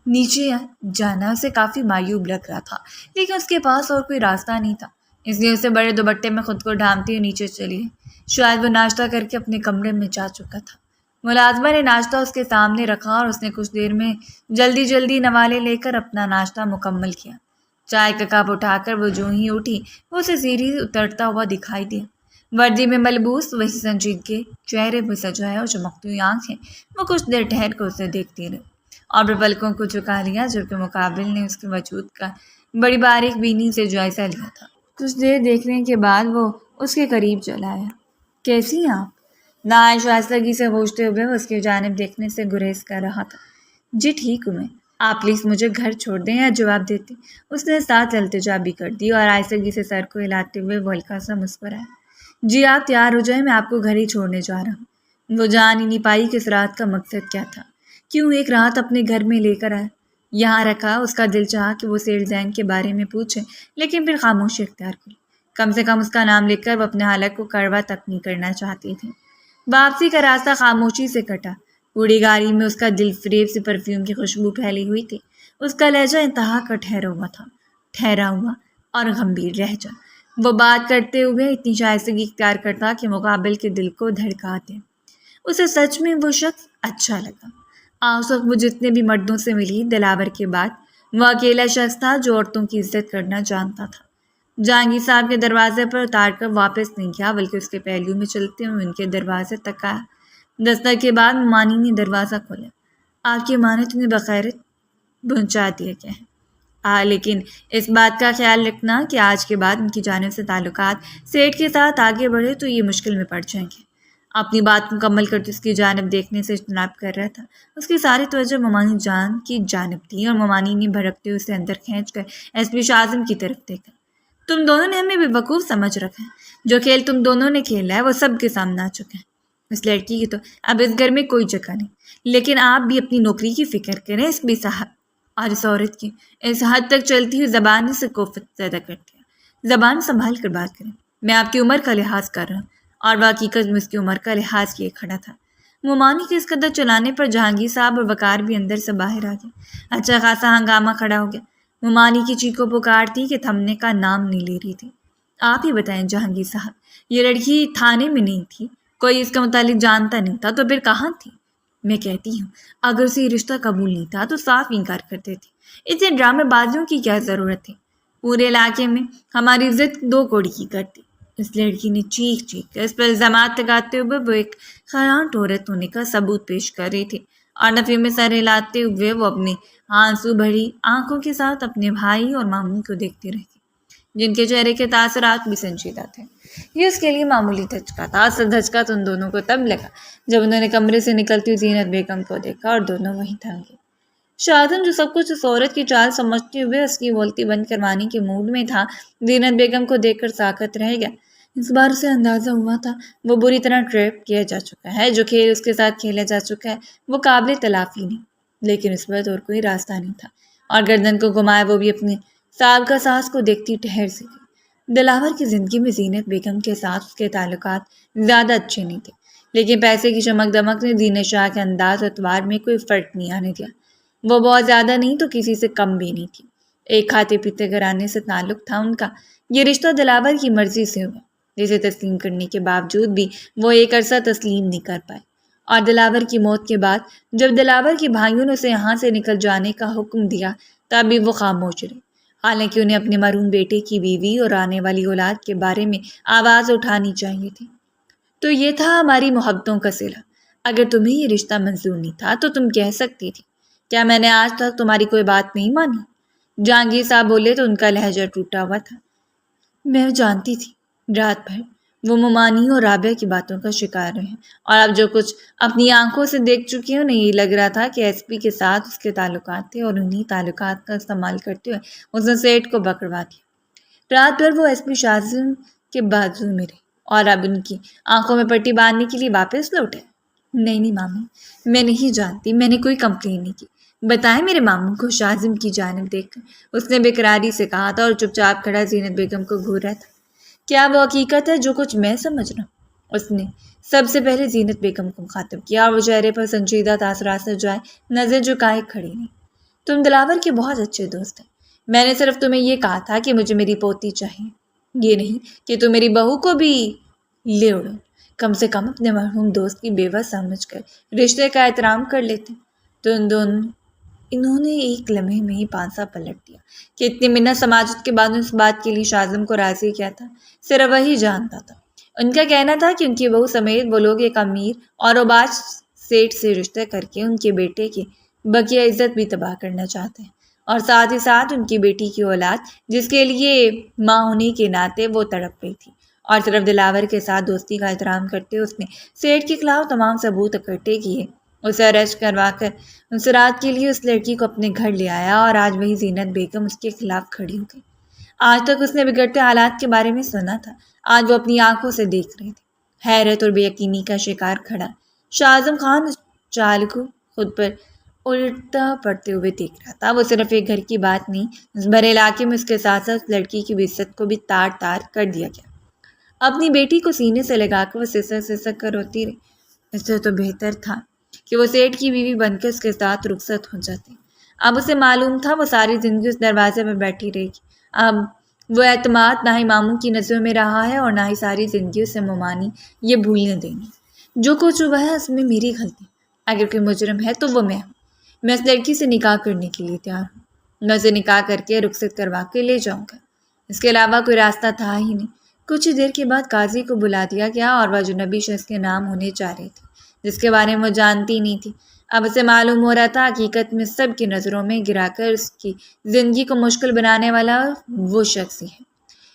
نیچے جانا اسے کافی معیوب لگ رہا تھا، لیکن اس کے پاس اور کوئی راستہ نہیں تھا، اس لیے اسے بڑے دوپٹے میں خود کو ڈھانپتے ہوئے نیچے چلی گئی۔ شاید وہ ناشتہ کر کے اپنے کمرے میں جا چکا تھا۔ ملازمہ نے ناشتہ اس کے سامنے رکھا اور اس نے کچھ دیر میں جلدی جلدی نوالے لے کر اپنا ناشتہ مکمل کیا۔ چائے کا کپ اٹھا کر وہ جو ہی اٹھی وہ اسے سیڑھی اترتا ہوا دکھائی دیا۔ وردی میں ملبوس وہی سنجیدگی چہرے پہ سجایا اور چمکتی ہوئی آنکھیں، وہ کچھ دیر ٹھہر کر اسے دیکھتی رہی اور پھر پلکوں کو جھکا لیا، جبکہ مقابل نے اس کے وجود کا بڑی باریک بینی سے جائزہ لیا تھا۔ کچھ دیر دیکھنے کے بعد وہ اس کے قریب چلا آیا۔ کیسی ہیں آپ؟ نہایت شائستگی سے پوچھتے ہوئے وہ اس کی جانب دیکھنے سے گریز کر رہا تھا۔ جی ٹھیک ہوں میں، آپ پلیز مجھے گھر چھوڑ دیں یا جواب دیتی۔ اس نے ساتھ التجا بھی کر دی اور آہستگی سے سر کو ہلاتے ہوئے وہ ہلکا سا مسکرایا۔ جی آپ تیار ہو جائیں، میں آپ کو گھر ہی چھوڑنے جا رہا ہوں۔ وہ جان ہی نہیں پائی کہ اس رات کا مقصد کیا تھا، کیوں ایک رات اپنے گھر میں لے کر آیا، یہاں رکھا۔ اس کا دل چاہا کہ وہ سیٹھ زین کے بارے میں پوچھے، لیکن پھر خاموشی اختیار کی۔ کم سے کم اس کا نام لکھ کر وہ اپنے حالت کو کڑوا تک نہیں کرنا چاہتی تھی۔ واپسی کا راستہ خاموشی سے کٹا۔ پوری گاڑی میں اس کا دل فریب سے پرفیوم کی خوشبو پھیلی ہوئی تھی۔ اس کا لہجہ انتہا کا ٹھہرا ہوا اور گمبھیر لہجہ۔ وہ بات کرتے ہوئے اتنی شائستگی اختیار کرتا کہ مقابل کے دل کو دھڑکا دے۔ اسے سچ میں وہ شخص اچھا لگا۔ آج تک وہ جتنے بھی مردوں سے ملی، دلاور کے بعد وہ اکیلا شخص تھا جو عورتوں کی عزت کرنا جانتا تھا۔ جہانگیر صاحب کے دروازے پر اتار کر واپس نہیں گیا، بلکہ اس کے پہلو میں چلتے ہوئے ان کے دروازے تک آیا۔ دستک کے بعد مانی نے دروازہ کھولا۔ آپ کی ماں نے تمہیں بخیرت پہنچا دیا کیا ہے؟ لیکن اس بات کا خیال رکھنا کہ آج کے بعد ان کی جانب سے تعلقات سیٹھ کے ساتھ آگے بڑھے تو یہ مشکل میں پڑ جائیں گے۔ اپنی بات مکمل کرتے اس کی جانب دیکھنے سے اجتناب کر رہا تھا۔ اس کی ساری توجہ ممانی جان کی جانب تھی اور ممانی نے بھڑکتے ہوئے اسے اندر کھینچ کر ایس پی شاہزم کی طرف دیکھا۔ تم دونوں نے ہمیں بے وقوف سمجھ رکھا ہے۔ جو کھیل تم دونوں نے کھیلا ہے وہ سب کے سامنے آ چکا ہے۔ اس لڑکی کی تو اب اس گھر میں کوئی جگہ نہیں، لیکن آپ بھی اپنی نوکری کی فکر کریں ایس پی صاحب۔ اور اس عورت کی اس حد تک چلتی ہوئی زبان نے اسے کوفت زیادہ کر دیا۔ زبان سنبھال کر بات کریں، میں آپ کی عمر کا لحاظ کر رہا ہوں۔ اور حقیقت میں اس کی عمر کا لحاظ کیے کھڑا تھا۔ ممانی کے اس قدر چلانے پر جہانگیر صاحب اور وقار بھی اندر سے باہر آ گئے۔ اچھا خاصا ہنگامہ کھڑا ہو گیا۔ ممانی کی چیخوں پکار تھی کہ تھمنے کا نام نہیں لے رہی تھی۔ آپ ہی بتائیں جہانگیر صاحب، یہ لڑکی تھانے میں نہیں تھی، کوئی اس کا متعلق جانتا نہیں تھا، تو پھر کہاں تھی؟ میں کہتی ہوں اگر اسے یہ رشتہ قبول نہیں تھا تو صاف انکار کر دیتی۔ اتنے ڈرامے بازیوں کی کیا ضرورت تھی؟ پورے علاقے میں ہماری عزت دو کوڑی کی کرتی۔ اس لڑکی نے چیخ کر اس پر الزامات لگاتے ہوئے وہ ایک خرانٹ عورت ہونے کا ثبوت پیش کر رہی تھی، اور نفی میں سر ہلاتے ہوئے وہ اپنی آنسو بھری آنکھوں کے ساتھ اپنے بھائی اور ماموں کو دیکھتی رہی، جن کے چہرے کے تاثرات بھی سنجیدہ تھے۔ یہ اس کے لیے معمولی دھچکا تھا۔ اصل دھچکا تو ان دونوں کو تب لگا جب انہوں نے کمرے سے نکلتی ہوئی زینت بیگم کو دیکھا اور دونوں وہیں تھم گئے۔ شاہزم جو سب کچھ اس عورت کی چال سمجھتے ہوئے اس کی بولتی بند کروانے کے موڈ میں تھا، زینت بیگم کو دیکھ کر ساکت رہ گیا۔ اس بار اسے اندازہ ہوا تھا وہ بری طرح ٹریپ کیا جا چکا ہے۔ جو کھیل اس کے ساتھ کھیلا جا چکا ہے وہ قابل تلافی نہیں، لیکن اس وقت اور کوئی راستہ نہیں تھا، اور گردن کو گھمائے وہ بھی اپنے سابقہ ساس کو دیکھتی ٹھہر سی گئی۔ دلاور کی زندگی میں زینت بیگم کے ساتھ اس کے تعلقات زیادہ اچھے نہیں تھے، لیکن پیسے کی چمک دمک نے زینت شاہ کے انداز و اعتبار میں کوئی فرق نہیں آنے دیا۔ وہ بہت زیادہ نہیں تو کسی سے کم بھی نہیں تھی۔ ایک کھاتے پیتے گھرانے سے تعلق تھا ان کا۔ یہ رشتہ دلاور کی مرضی سے ہوا، جسے تسلیم کرنے کے باوجود بھی وہ ایک عرصہ تسلیم نہیں کر پائے، اور دلاور کی موت کے بعد جب دلاور کے بھائیوں نے اسے یہاں سے نکل جانے کا حکم دیا تب بھی وہ خاموش رہے، حالانکہ انہیں اپنے مرحوم بیٹے کی بیوی اور آنے والی اولاد کے بارے میں آواز اٹھانی چاہیے تھی۔ تو یہ تھا ہماری محبتوں کا صلہ۔ اگر تمہیں یہ رشتہ منظور نہیں تھا تو تم کہہ سکتی تھی، کیا میں نے آج تک تمہاری کوئی بات نہیں مانی؟ جہانگیر صاحب بولے تو ان کا لہجہ ٹوٹا ہوا تھا۔ میں جانتی تھی رات بھر وہ ممانی اور رابعہ کی باتوں کا شکار رہے، اور اب جو کچھ اپنی آنکھوں سے دیکھ چکی ہوں، انہیں یہ لگ رہا تھا کہ ایس پی کے ساتھ اس کے تعلقات تھے، اور انہی تعلقات کا استعمال کرتے ہوئے اس نے سیٹ کو پکڑوا دیا۔ رات بھر وہ ایس پی شاہزم کے بازو میں رہے، اور اب ان کی آنکھوں میں پٹی باندھنے کے لیے واپس لوٹے۔ نہیں ماموں، میں نہیں جانتی، میں نے کوئی کمپلین نہیں کی۔ بتائیں میرے ماموں کو۔ شاہزم کی جانب دیکھ کر اس نے بےقراری سے کہا تھا، اور چپ چاپ کھڑا زینت بیگم کو گھور رہا تھا۔ کیا وہ حقیقت ہے جو کچھ میں سمجھ رہا ہوں؟ اس نے سب سے پہلے زینت بیگم کو مخاطب کیا، اور وہ چہرے پر سنجیدہ تاثرات سے جائے نظر جھکائے کھڑی رہی۔ تم دلاور کے بہت اچھے دوست ہیں۔ میں نے صرف تمہیں یہ کہا تھا کہ مجھے میری پوتی چاہیے، یہ نہیں کہ تم میری بہو کو بھی لے اڑو۔ کم سے کم اپنے مرحوم دوست کی بیوہ سمجھ کر رشتے کا احترام کر لیتے۔ تو انہوں نے ایک لمحے میں ہی پانسا پلٹ دیا کہ اتنی منت سماجت کے بعد اس بات کے لیے شاہزم کو راضی کیا تھا، صرف وہی جانتا تھا۔ ان کا کہنا تھا کہ ان کی بہو سمیت وہ لوگ ایک امیر اور اوباش سیٹ سے رشتہ کر کے ان کے بیٹے کی بقیہ عزت بھی تباہ کرنا چاہتے ہیں، اور ساتھ ہی ساتھ ان کی بیٹی کی اولاد جس کے لیے ماں ہونے کے ناطے وہ تڑپ رہی تھی۔ اور صرف دلاور کے ساتھ دوستی کا احترام کرتے اس نے سیٹ کے خلاف تمام ثبوت اکٹھے کیے، اسے اریسٹ کروا کر اس رات کے لیے اس لڑکی کو اپنے گھر لے آیا، اور آج وہی زینت بیگم اس کے خلاف کھڑی ہو گئی۔ آج تک اس نے بگڑتے حالات کے بارے میں سنا تھا، آج وہ اپنی آنکھوں سے دیکھ رہے تھے۔ حیرت اور بے یقینی کا شکار کھڑا شاہزم خان اس چال کو خود پر الٹا پڑتے ہوئے دیکھ رہا تھا۔ وہ صرف ایک گھر کی بات نہیں، اس بڑے علاقے میں اس کے ساتھ ساتھ لڑکی کی عزت کو بھی تار تار کر دیا گیا۔ اپنی بیٹی کو سینے سے لگا کر وہ سسک سسک کر روتی رہی۔ اس سے تو بہتر تھا کہ وہ سیٹ کی بیوی بن کے اس کے ساتھ رخصت ہو جاتی۔ اب اسے معلوم تھا وہ ساری زندگی اس دروازے پر بیٹھی رہے گی۔ اب وہ اعتماد نہ ہی ماموں کی نظروں میں رہا ہے، اور نہ ہی ساری زندگی اسے ممانی یہ بھولنے دیں گی۔ جو کچھ ہوا ہے اس میں میری غلطی، اگر کوئی مجرم ہے تو وہ میں ہوں۔ میں اس لڑکی سے نکاح کرنے کے لیے تیار ہوں۔ میں اسے نکاح کر کے رخصت کروا کے لے جاؤں گا۔ اس کے علاوہ کوئی راستہ تھا ہی نہیں۔ کچھ دیر کے بعد قاضی کو بلا دیا گیا، اور وہ اجنبی شخص کے نام ہونے جا رہے تھے جس کے بارے میں وہ جانتی نہیں تھی۔ اب اسے معلوم ہو رہا تھا حقیقت میں سب کی نظروں میں گرا کر اس کی زندگی کو مشکل بنانے والا وہ شخص ہی ہے۔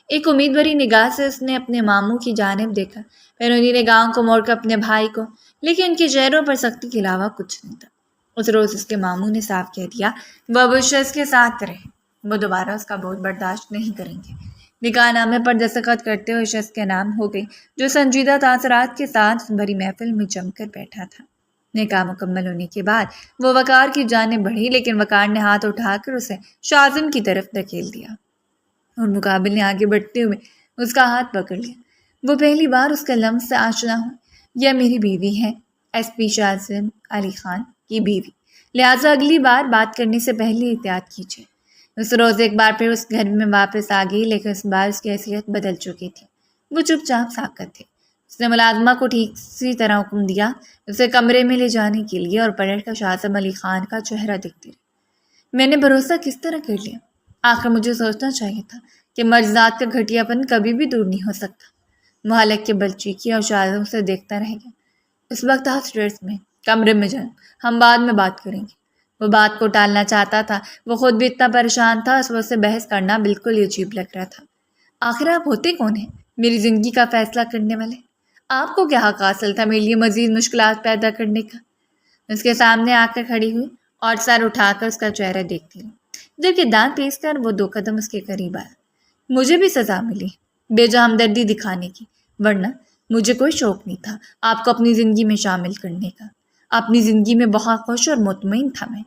ایک امید بھری نگاہ سے اس نے اپنے ماموں کی جانب دیکھا، پھر انہیں نگاہوں کو موڑ کر اپنے بھائی کو، لیکن ان کے چہروں پر سختی کے علاوہ کچھ نہیں تھا۔ اس روز اس کے ماموں نے صاف کہہ دیا وہ اب اس شخص کے ساتھ رہے، وہ دوبارہ اس کا بوجھ برداشت نہیں کریں گے۔ نکاح نامے پر دستخط کرتے ہوئے شخص کے نام ہو گئی جو سنجیدہ تاثرات کے ساتھ بھری محفل میں جم کر بیٹھا تھا۔ نکاح مکمل ہونے کے بعد وہ وقار کی جانب بڑھی، لیکن وقار نے ہاتھ اٹھا کر اسے شازم کی طرف دھکیل دیا اور مقابل نے آگے بڑھتے ہوئے اس کا ہاتھ پکڑ لیا۔ وہ پہلی بار اس کا لمس سے آشنا ہو۔ یہ میری بیوی ہے، ایس پی شازم علی خان کی بیوی، لہٰذا اگلی بار بات کرنے سے پہلے احتیاط کیجیے۔ اس روز ایک بار پھر اس گھر میں واپس آ گئی، لیکن اس بار اس کی حیثیت بدل چکی تھی۔ وہ چپ چاپ ساکت تھی۔ اس نے ملازمہ کو ٹھیک سی طرح حکم دیا اسے کمرے میں لے جانے کے لیے، اور پلٹ کر شازم علی خان کا چہرہ دیکھتی رہی۔ میں نے بھروسہ کس طرح کر لیا؟ آخر مجھے سوچنا چاہیے تھا کہ مرضات کا گھٹیا پن کبھی بھی دور نہیں ہو سکتا۔ وہ حلق کے بل چیخی اور شازم اسے دیکھتا رہ گیا۔ اس وقت آپ اسٹیئرز میں کمرے میں جائیں، ہم بعد میں بات کریں گے۔ وہ بات کو ٹالنا چاہتا تھا، وہ خود بھی اتنا پریشان تھا، اس وقت سے بحث کرنا بالکل عجیب لگ رہا تھا۔ آخر آپ ہوتے کون ہیں؟ میری زندگی کا فیصلہ کرنے والے؟ آپ کو کیا حق حاصل تھا میرے لیے مزید مشکلات پیدا کرنے کا؟ اس کے سامنے آ کر کھڑی ہوئی اور سر اٹھا کر اس کا چہرہ دیکھتی رہی، جبکہ دانت پیس کر وہ 2 قدم اس کے قریب آیا۔ مجھے بھی سزا ملی بے جا ہمدردی دکھانے کی، ورنہ مجھے کوئی شوق نہیں تھا آپ کو اپنی زندگی میں شامل کرنے کا۔ اپنی زندگی میں بہت خوش اور مطمئن تھا میں۔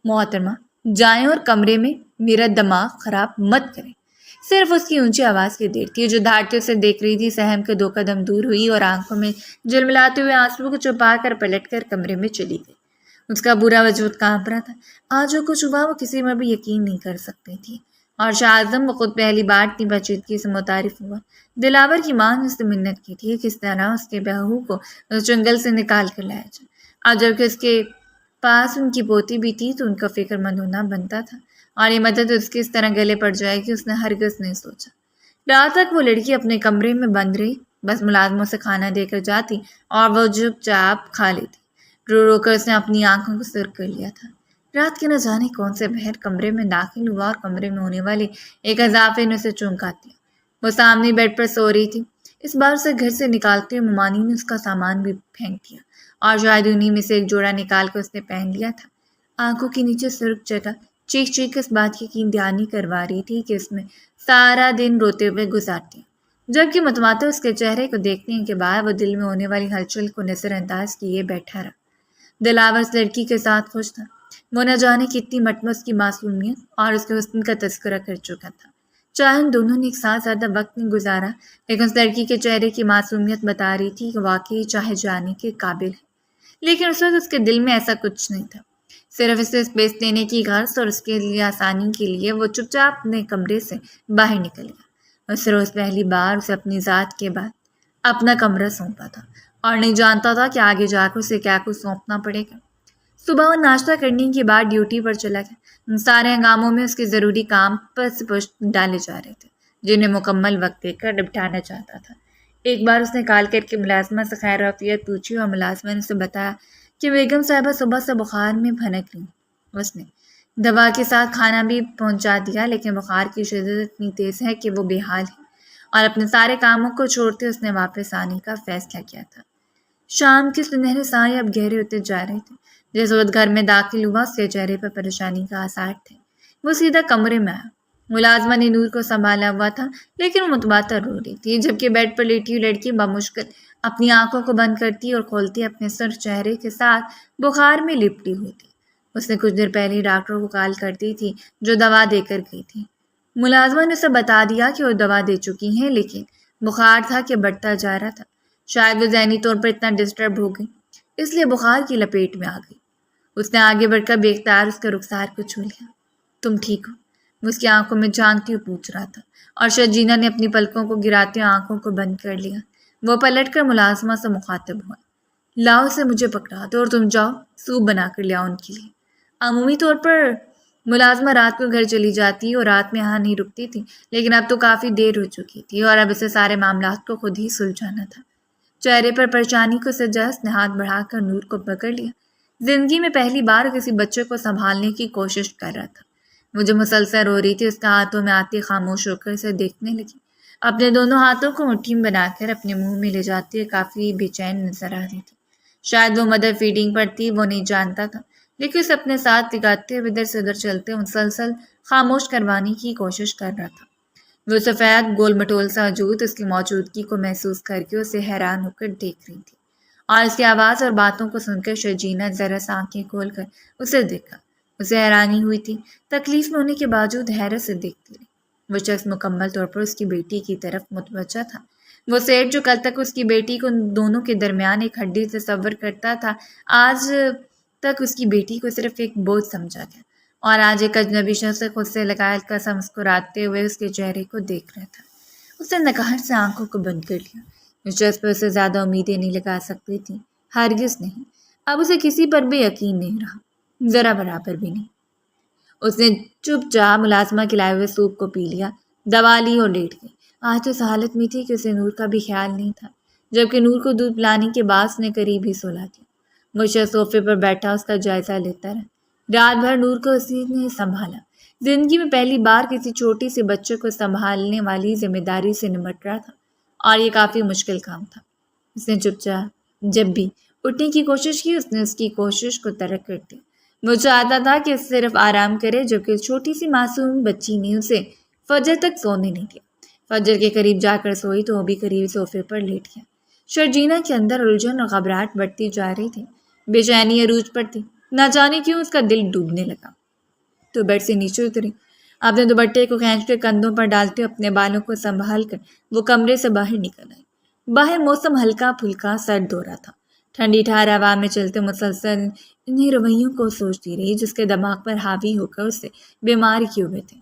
محترمہ جائیں اور کمرے میں میرا دماغ خراب مت کریں۔ صرف اس کی اونچی آواز کی دیر تھی۔ جو دھاڑتی اسے دیکھ رہی تھی سہم کے 2 قدم دور ہوئی اور آنکھوں میں جلملاتے ہوئے آنسو کو چھپا کر پلٹ کر کمرے میں چلی گئی۔ اس کا برا وجود کانپ رہا تھا۔ آج جو کچھ ہوا وہ کسی میں بھی یقین نہیں کر سکتی تھی، اور شازم وہ خود پہلی بار اتنی پیچیدگی سے متعارف ہوا۔ دلاور کی ماں نے اس سے منت کی تھی کس طرح اس کے بہو کو اس جنگل سے نکال کر لایا جائے، اور جبکہ اس کے پاس ان کی پوتی بھی تھی تو ان کا فکر مند ہونا بنتا تھا، اور یہ مدد اس کی اس طرح گلے پڑ جائے گی اس نے ہرگز نہیں سوچا۔ رات تک وہ لڑکی اپنے کمرے میں بند رہی، بس ملازموں سے کھانا دے کر جاتی اور وہ چپ چاپ کھا لیتی۔ رو رو کر اس نے اپنی آنکھوں کو سرخ کر لیا تھا۔ رات کے نہ جانے کون سے بہر کمرے میں داخل ہوا اور کمرے میں ہونے والے ایک اضافے نے اسے چونکا دیا۔ وہ سامنے بیڈ پر سو رہی تھی۔ اس بار اسے گھر سے نکالتے ہوئے ممانی نے اس کا سامان بھی پھینک دیا، اور شاید انہی میں سے ایک جوڑا نکال کر اس نے پہن لیا تھا۔ آنکھوں کے نیچے سرخ جگہ چیخ چیخ اس بات کی یقین دہانی کروا رہی تھی کہ اس میں سارا دن روتے ہوئے گزارتی، جبکہ متواتر اس کے چہرے کو دیکھنے کے بعد وہ دل میں ہونے والی ہلچل کو نظر انداز کیے بیٹھا رہا۔ دلاور اس لڑکی کے ساتھ خوش تھا۔ وہ نہ جانے کتنی مرتبہ اس کی معصومیت اور اس کے حسن کا تذکرہ کر چکا تھا۔ چاہے ان دونوں نے ایک ساتھ زیادہ وقت نہیں گزارا، لیکن اس لڑکی کے چہرے کی معصومیت بتا رہی تھی کہ واقعی چاہے جانے کے قابل ہے۔ لیکن اس وقت اس کے دل میں ایسا کچھ نہیں تھا، صرف اسے اسپیس لینے کی غرض، اور اس کے لیے آسانی کے لیے وہ چپ چاپ اپنے کمرے سے باہر نکل گیا۔ اس روز پہلی بار اسے اپنی ذات کے بعد اپنا کمرہ سونپا تھا، اور نہیں جانتا تھا کہ آگے جا کر اسے کیا کچھ سونپنا پڑے گا۔ صبح وہ ناشتہ کرنے کے بعد ڈیوٹی پر چلا گیا۔ ان سارے ہنگاموں میں اس کے ضروری کام پس پشت ڈالے جا رہے تھے جنہیں مکمل وقت دے کر نپٹانا چاہتا تھا۔ ایک بار اس نے کال کر کے ملازمہ سے خیر وافیت پوچھی، اور ملازمہ نے اسے بتایا کہ بیگم صاحبہ صبح سے بخار میں بھنک رہی۔ اس نے دوا کے ساتھ کھانا بھی پہنچا دیا، لیکن بخار کی شدت اتنی تیز ہے کہ وہ بے حال ہے، اور اپنے سارے کاموں کو چھوڑتے اس نے واپس آنے کا فیصلہ کیا تھا۔ شام کے سنہرے سائے اب گہرے ہوتے جا رہے تھے۔ جس وقت گھر میں داخل ہوا اس کے چہرے پر پریشانی کا آثار تھے۔ وہ سیدھا کمرے میں آیا۔ ملازمہ نے نور کو سنبھالا ہوا تھا، لیکن وہ متبادر رو رہی تھی، جبکہ بیڈ پر لیٹی ہوئی لڑکی بمشکل اپنی آنکھوں کو بند کرتی اور کھولتی اپنے سرخ چہرے کے ساتھ بخار میں لپٹی ہوئی تھی۔ اس نے کچھ دیر پہلے ڈاکٹر کو کال کر دی تھی جو دوا دے کر گئی تھی۔ ملازمہ نے اسے بتا دیا کہ وہ دوا دے چکی ہیں، لیکن بخار تھا کہ بڑھتا جا رہا تھا۔ شاید وہ ذہنی طور پر اتنا ڈسٹرب ہو گئی، اس لیے بخار کی لپیٹ میں آ گئی۔ اس نے آگے بڑھ کر بے اختیار اس کے رخسار کو چھو لیا۔ تم ٹھیک ہو؟ وہ اس کی آنکھوں میں جھانکتی ہوئی پوچھ رہا تھا، اور شجینہ نے اپنی پلکوں کو گراتے ہوئے آنکھوں کو بند کر لیا۔ وہ پلٹ کر ملازمہ سے مخاطب ہوا، لاؤ سے مجھے پکڑا دو اور تم جاؤ سوپ بنا کر لے آؤ ان کے لیے۔ عمومی طور پر ملازمہ رات کو گھر چلی جاتی اور رات میں یہاں نہیں رکتی تھی، لیکن اب تو کافی دیر ہو چکی تھی اور اب اسے سارے معاملات کو خود ہی سلجھانا تھا۔ چہرے پر پریشانی کو سجا اس نے ہاتھ بڑھا کر نور کو پکڑ لیا۔ زندگی میں پہلی بار کسی بچے کو سنبھالنے کی کوشش کر رہا تھا۔ وہ جو مسلسل رو رہی تھی اس کا ہاتھوں میں آتی خاموش ہو کر اسے دیکھنے لگی۔ اپنے دونوں ہاتھوں کو مٹھی میں بنا کر اپنے منہ میں لے جاتی ہے، کافی بے چین نظر آ رہی تھی۔ شاید وہ مدر فیڈنگ پر تھی، وہ نہیں جانتا تھا، لیکن اسے اپنے ساتھ لگاتے ہوئے ادھر سے ادھر چلتے مسلسل خاموش کروانے کی کوشش کر رہا تھا۔ وہ سفید گول مٹول سا وجود اس کی موجودگی کو محسوس کر کے اسے حیران ہو کر دیکھ رہی تھی، اور اس کی آواز اور باتوں کو سن کر شرجینا ذرا سا آنکھیں کھول کر اسے دیکھا۔ اسے حیرانی ہوئی تھی، تکلیف میں ہونے کے باوجود حیرت سے دیکھتی رہی۔ وہ شخص مکمل طور پر اس کی بیٹی کی طرف متوجہ تھا۔ وہ سیٹ جو کل تک اس کی بیٹی کو دونوں کے درمیان ایک ہڈی تصور کرتا تھا، آج تک اس کی بیٹی کو صرف ایک بوجھ سمجھا گیا، اور آج ایک اجنبی شخص خود سے لگا ہلکا سا مسکراتے ہوئے اس کے چہرے کو دیکھ رہا تھا۔ اس نے نکہت سے آنکھوں کو بند کر لیا۔ اس شخص پر اسے زیادہ امیدیں نہیں لگا سکتی تھی، ہرگز نہیں۔ اب اسے کسی پر بھی یقین نہیں رہا، ذرا برابر بھی نہیں۔ اس نے چپ چاپ ملازمہ کھلائے ہوئے سوپ کو پی لیا، دوا لی اور لیٹ گئی۔ آج تو اس حالت میں تھی کہ اسے نور کا بھی خیال نہیں تھا، جبکہ نور کو دودھ پلانے کے بعد اس نے قریب ہی سولا دیا۔ وہ شخص صوفے پر بیٹھا اس کا جائزہ لیتا رہا۔ رات بھر نور کو اسی نے سنبھالا، زندگی میں پہلی بار کسی چھوٹی سی بچے کو سنبھالنے والی ذمہ داری سے نمٹ رہا تھا، اور یہ کافی مشکل کام تھا۔ اس نے چپ چاپ جب بھی اٹھنے کی کوشش کی، اس نے اس کی کوشش کو ترک کر دیا۔ وہ چاہتا تھا کہ صرف آرام کرے، جبکہ اس چھوٹی سی معصوم بچی نے اسے فجر تک سونے نہیں دیا۔ فجر کے قریب جا کر سوئی تو وہ بھی قریب صوفے پر لیٹ گیا۔ شرجینا کے اندر الجھن اور گھبراہٹ بڑھتی جا رہی تھی، بے چینی عروج پر تھی۔ نہ جانے کیوں اس کا دل ڈوبنے لگا۔ تو بیڈ سے نیچے اتری، اپنے دوپٹے کو کھینچ کے کندھوں پر ڈالتے اپنے بالوں کو سنبھال کر وہ کمرے سے باہر نکل آئی۔ باہر موسم ہلکا پھلکا سرد ہو رہا تھا۔ ٹھنڈی ٹھار ہوا میں چلتے مسلسل انہیں رویوں کو سوچتی رہی جس کے دماغ پر حاوی ہو کر اسے بیمار کیے ہوئے تھے۔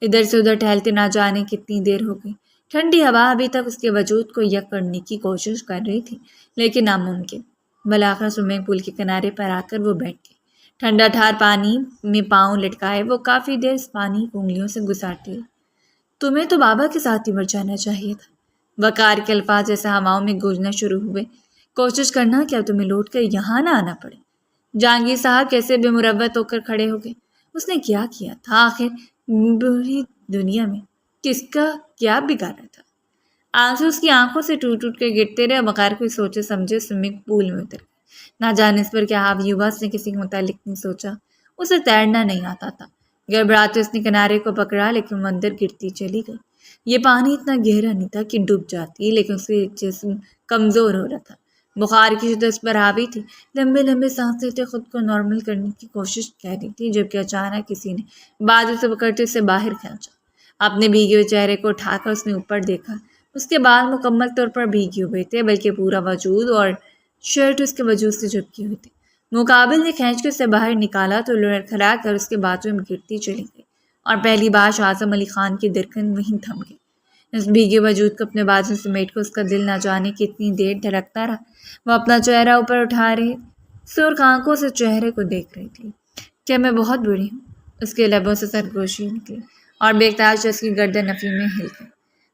ادھر سے ادھر ٹہلتے نہ جانے کتنی دیر ہو گئی۔ ٹھنڈی ہوا ابھی تک اس کے وجود کو یک کرنے کی کوشش کر رہی تھی، لیکن ناممکن۔ بالآخر سوئمنگ پول کے کنارے پر آ کر وہ بیٹھ گئی۔ ٹھنڈا ٹھار پانی میں پاؤں لٹکائے وہ کافی دیر اس پانی کو انگلیوں سے گزارتی رہی۔ تمہیں تو بابا کے ساتھ ہی مر جانا چاہیے تھا۔ وقار کے الفاظ جیسے ہواؤں میں گونجنا شروع ہوئے۔ کوشش کرنا کیا تمہیں لوٹ کر یہاں نہ آنا پڑے۔ جہانگیر صاحب کیسے بے مروت ہو کر کھڑے ہو گئے۔ اس نے کیا کیا تھا آخر؟ بری دنیا میں کس کا کیا بگاڑا تھا؟ آنسو اس کی آنکھوں سے ٹوٹ ٹوٹ کے گرتے رہے۔ وقار کوئی سوچے سمجھے سوئمنگ پول میں اتر گئے۔ نہ جانے اس پر کیا حاوی ہوا، اس نے کسی کے متعلق نہیں سوچا۔ اسے تیرنا نہیں آتا تھا۔ گڑبڑاتے اس نے کنارے کو پکڑا، لیکن وہ اندر گرتی چلی گئی۔ یہ پانی اتنا گہرا نہیں تھا کہ ڈوب جاتی، لیکن اس کے جسم کمزور ہو رہا تھا۔ بخار کی شدت اس پر حاوی تھی۔ لمبے لمبے سانس لیتے خود کو نارمل کرنے کی کوشش کر رہی تھی، جبکہ اچانک کسی نے بازو سے پکڑتے اسے باہر کھینچا۔ اپنے بھیگے ہوئے چہرے کو اٹھا کر اس نے اوپر دیکھا۔ اس کے بال مکمل طور پر بھیگے ہوئے تھے، بلکہ پورا وجود اور شرٹ اس کے وجود سے چپکی ہوئی تھی۔ مقابل نے کھینچ کے اسے باہر نکالا تو لڑکھڑا کر اس کے بازو میں گرتی چلی گئی، اور پہلی بار اعظم علی خان کی دھڑکن وہیں تھم گئی۔ اس بھیگے وجود کو اپنے بازو سمیٹ کر اس کا دل نہ جانے کتنی دیر دھڑکتا رہا۔ وہ اپنا چہرہ اوپر اٹھا رہی سرخ آنکھوں سے چہرے کو دیکھ رہی تھی۔ کیا میں بہت بری ہوں؟ اس کے لبوں سے سرگوشی نکلی، اور بےتاج اس کی گردن نفی میں ہل گئی۔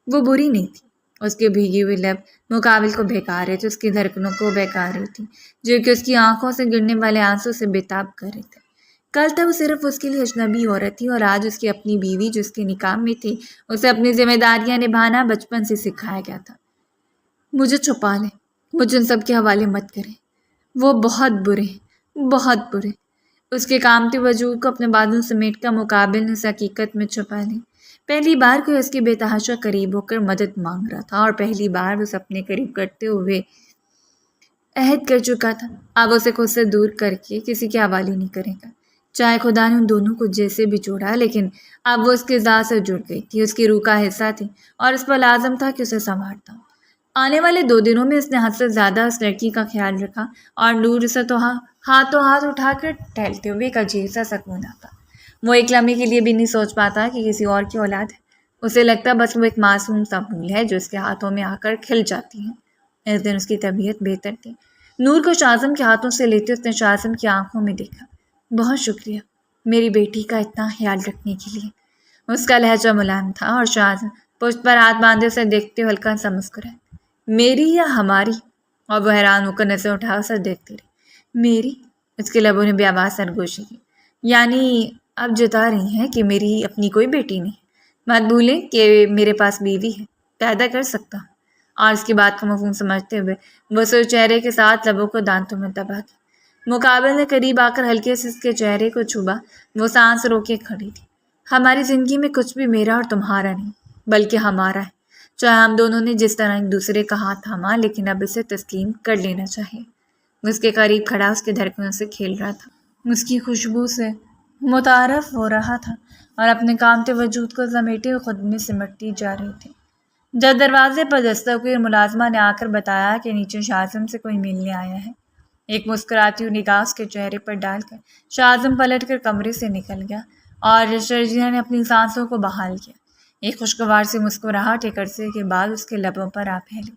وہ بری نہیں تھی۔ اس کے بھیگے ہوئے لب مقابل کو بہکا رہے تھے، اس کی دھڑکنوں کو بہکا رہی تھی، جو کہ اس کی آنکھوں سے گرنے والے آنسوں سے بےتاب کر رہے تھے۔ کل تک وہ صرف اس کے لیے اجنبی عورت تھی، اور آج اس کی اپنی بیوی جو اس کے نکاح میں تھی، اسے اپنی ذمہ داریاں نبھانا بچپن سے سکھایا گیا تھا۔ مجھے چھپا لیں، مجھے ان سب کے حوالے مت کریں۔ وہ بہت برے ہیں، بہت برے۔ اس کے کامتے وجود کو اپنے بازو سمیٹ کر مقابل نے اس حقیقت میں چھپا لی۔ پہلی بار کوئی اس کے بے تحاشا قریب ہو کر مدد مانگ رہا تھا، اور پہلی بار اس اپنے قریب کرتے ہوئے عہد کر چکا تھا، اب اسے خود سے دور کر کے کسی کے حوالے نہیں کرے گا، چاہے خدا نے ان دونوں کو جیسے بھی جوڑا۔ لیکن اب وہ اس کے ذات سے جڑ گئی تھی، اس کی روح کا حصہ تھی، اور اس پر لازم تھا کہ اسے سنوارتا۔ آنے والے 2 دنوں میں اس نے حد سے زیادہ اس لڑکی کا خیال رکھا، اور نور سے تو ہاتھوں ہاتھ اٹھا کر ٹہلتے ہوئے ایک عجیب سا سکون آتا۔ وہ ایک لمحے کے لیے بھی نہیں سوچ پاتا کہ کسی اور کی اولاد ہے۔ اسے لگتا بس وہ ایک معصوم سا پھول ہے جو اس کے ہاتھوں میں آ کر کھل جاتی ہے۔ اس دن اس کی طبیعت بہتر تھی۔ نور کو شاہزم کے ہاتھوں سے لیتے اس نے شاہزم کی آنکھوں میں دیکھا۔ بہت شکریہ میری بیٹی کا اتنا خیال رکھنے کے لیے۔ اس کا لہجہ ملائم تھا، اور شاہزم پشت پر ہاتھ باندھے اسے دیکھتے ہوئے ہلکا سا مسکرائے۔ میری یا ہماری؟ اور وہ حیران ہو کر نظر اٹھا اسے دیکھتی رہی۔ میری؟ اس کے لبوں نے بے آواز سرگوشی کی۔ یعنی اب جتا رہی ہیں کہ میری اپنی کوئی بیٹی نہیں؟ مت بھولیں کہ میرے پاس بیوی ہے۔ پیدا کر سکتا ہوں۔ اور اس کی بات کا مفہوم سمجھتے ہوئے وہ سر چہرے کے ساتھ لبوں کو دانتوں میں دبا کے مقابل نے قریب آ کر ہلکے سے اس کے چہرے کو چھوا۔ وہ سانس روکے کھڑی تھی۔ ہماری زندگی میں کچھ بھی میرا اور تمہارا نہیں، بلکہ ہمارا ہے۔ چاہے ہم دونوں نے جس طرح ایک دوسرے کا ہاتھ تھاما، لیکن اب اسے تسلیم کر لینا چاہیے۔ وہ اس کے قریب کھڑا اس کے دھڑکنوں سے کھیل رہا تھا، اس کی خوشبو سے متعارف ہو رہا تھا اور اپنے کامتے وجود کو سمیٹے ہوئے خود میں سمٹتی جا رہی تھی۔ جب دروازے پر دستک ہوئی اور ملازمہ نے آ کر بتایا کہ نیچے شاہزم سے کوئی ملنے آیا ہے، ایک مسکراتی ہوئی نگاہ اس کے چہرے پر ڈال کر شاہزم پلٹ کر کمرے سے نکل گیا اور شرجینا نے اپنی سانسوں کو بحال کیا۔ ایک خوشگوار سی مسکراہٹ ایک عرصے کے بعد اس کے لبوں پر آ پھیلی۔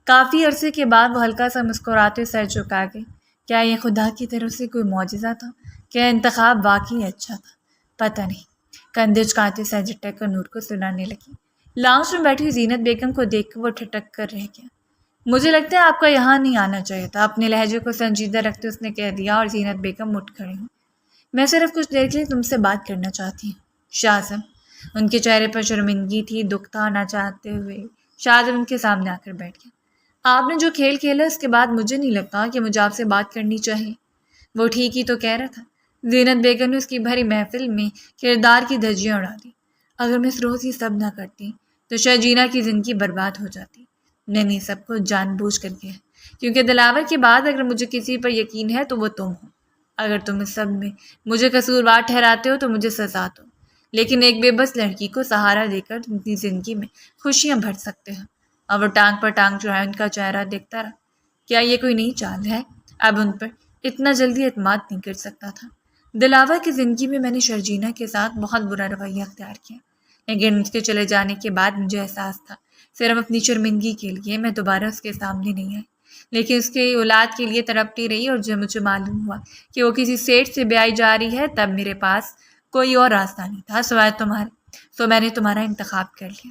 کافی عرصے کے بعد وہ ہلکا سا مسکراتے سر جھکا گئی۔ کیا یہ خدا کی طرف سے کوئی معجزہ تھا؟ کیا انتخاب واقعی اچھا تھا؟ پتہ نہیں۔ کندھے جھکاتے سر جھٹک کر نور کو سلانے لگی۔ لاؤنج میں بیٹھی زینت بیگم کو دیکھ کر وہ ٹھٹک کر رہ گیا۔ مجھے لگتا ہے آپ کا یہاں نہیں آنا چاہیے تھا، اپنے لہجے کو سنجیدہ رکھتے اس نے کہہ دیا، اور زینت بیگم اٹھ کھڑی ہوں۔ میں صرف کچھ دیر کے لیے تم سے بات کرنا چاہتی ہوں شاہزم۔ ان کے چہرے پر شرمندگی تھی، دکھ تھا۔ نہ چاہتے ہوئے شاہزم ان کے سامنے آ کر بیٹھ گیا۔ آپ نے جو کھیل کھیلا اس کے بعد مجھے نہیں لگتا کہ مجھے آپ سے بات کرنی چاہیے۔ وہ ٹھیک ہی تو کہہ رہا تھا۔ زینت بیگم نے اس کی بھری محفل میں کردار کی دھجیاں اڑا دی۔ اگر میں اس روز یہ سب نہ کرتی تو شاید جینا کی زندگی برباد ہو جاتی۔ میں نے سب کو جان بوجھ کر کیا، کیونکہ دلاور کے بعد اگر مجھے کسی پر یقین ہے تو وہ تم ہو۔ اگر تم اس سب میں مجھے قصوروار ٹھہراتے ہو تو مجھے سزا دو، لیکن ایک بے بس لڑکی کو سہارا دے کر تم اپنی زندگی میں خوشیاں بھر سکتے ہو۔ اور وہ ٹانگ پر ٹانگ چڑھائے ان کا چہرہ دیکھتا رہا۔ کیا یہ کوئی نئی چال ہے؟ اب ان پر اتنا جلدی اعتماد نہیں کر سکتا تھا۔ دلاور کی زندگی میں میں نے شرجینا کے ساتھ بہت برا رویہ اختیار کیا، لیکن اس کے چلے جانے کے بعد مجھے احساس تھا صرف اپنی شرمندگی کے لیے میں دوبارہ اس کے سامنے نہیں آئی، لیکن اس کی اولاد کے لیے تڑپتی رہی۔ اور جب مجھے معلوم ہوا کہ وہ کسی سیٹ سے بیائی جا رہی ہے، تب میرے پاس کوئی اور راستہ نہیں تھا سوائے تمہارے، تو میں نے تمہارا انتخاب کر لیا۔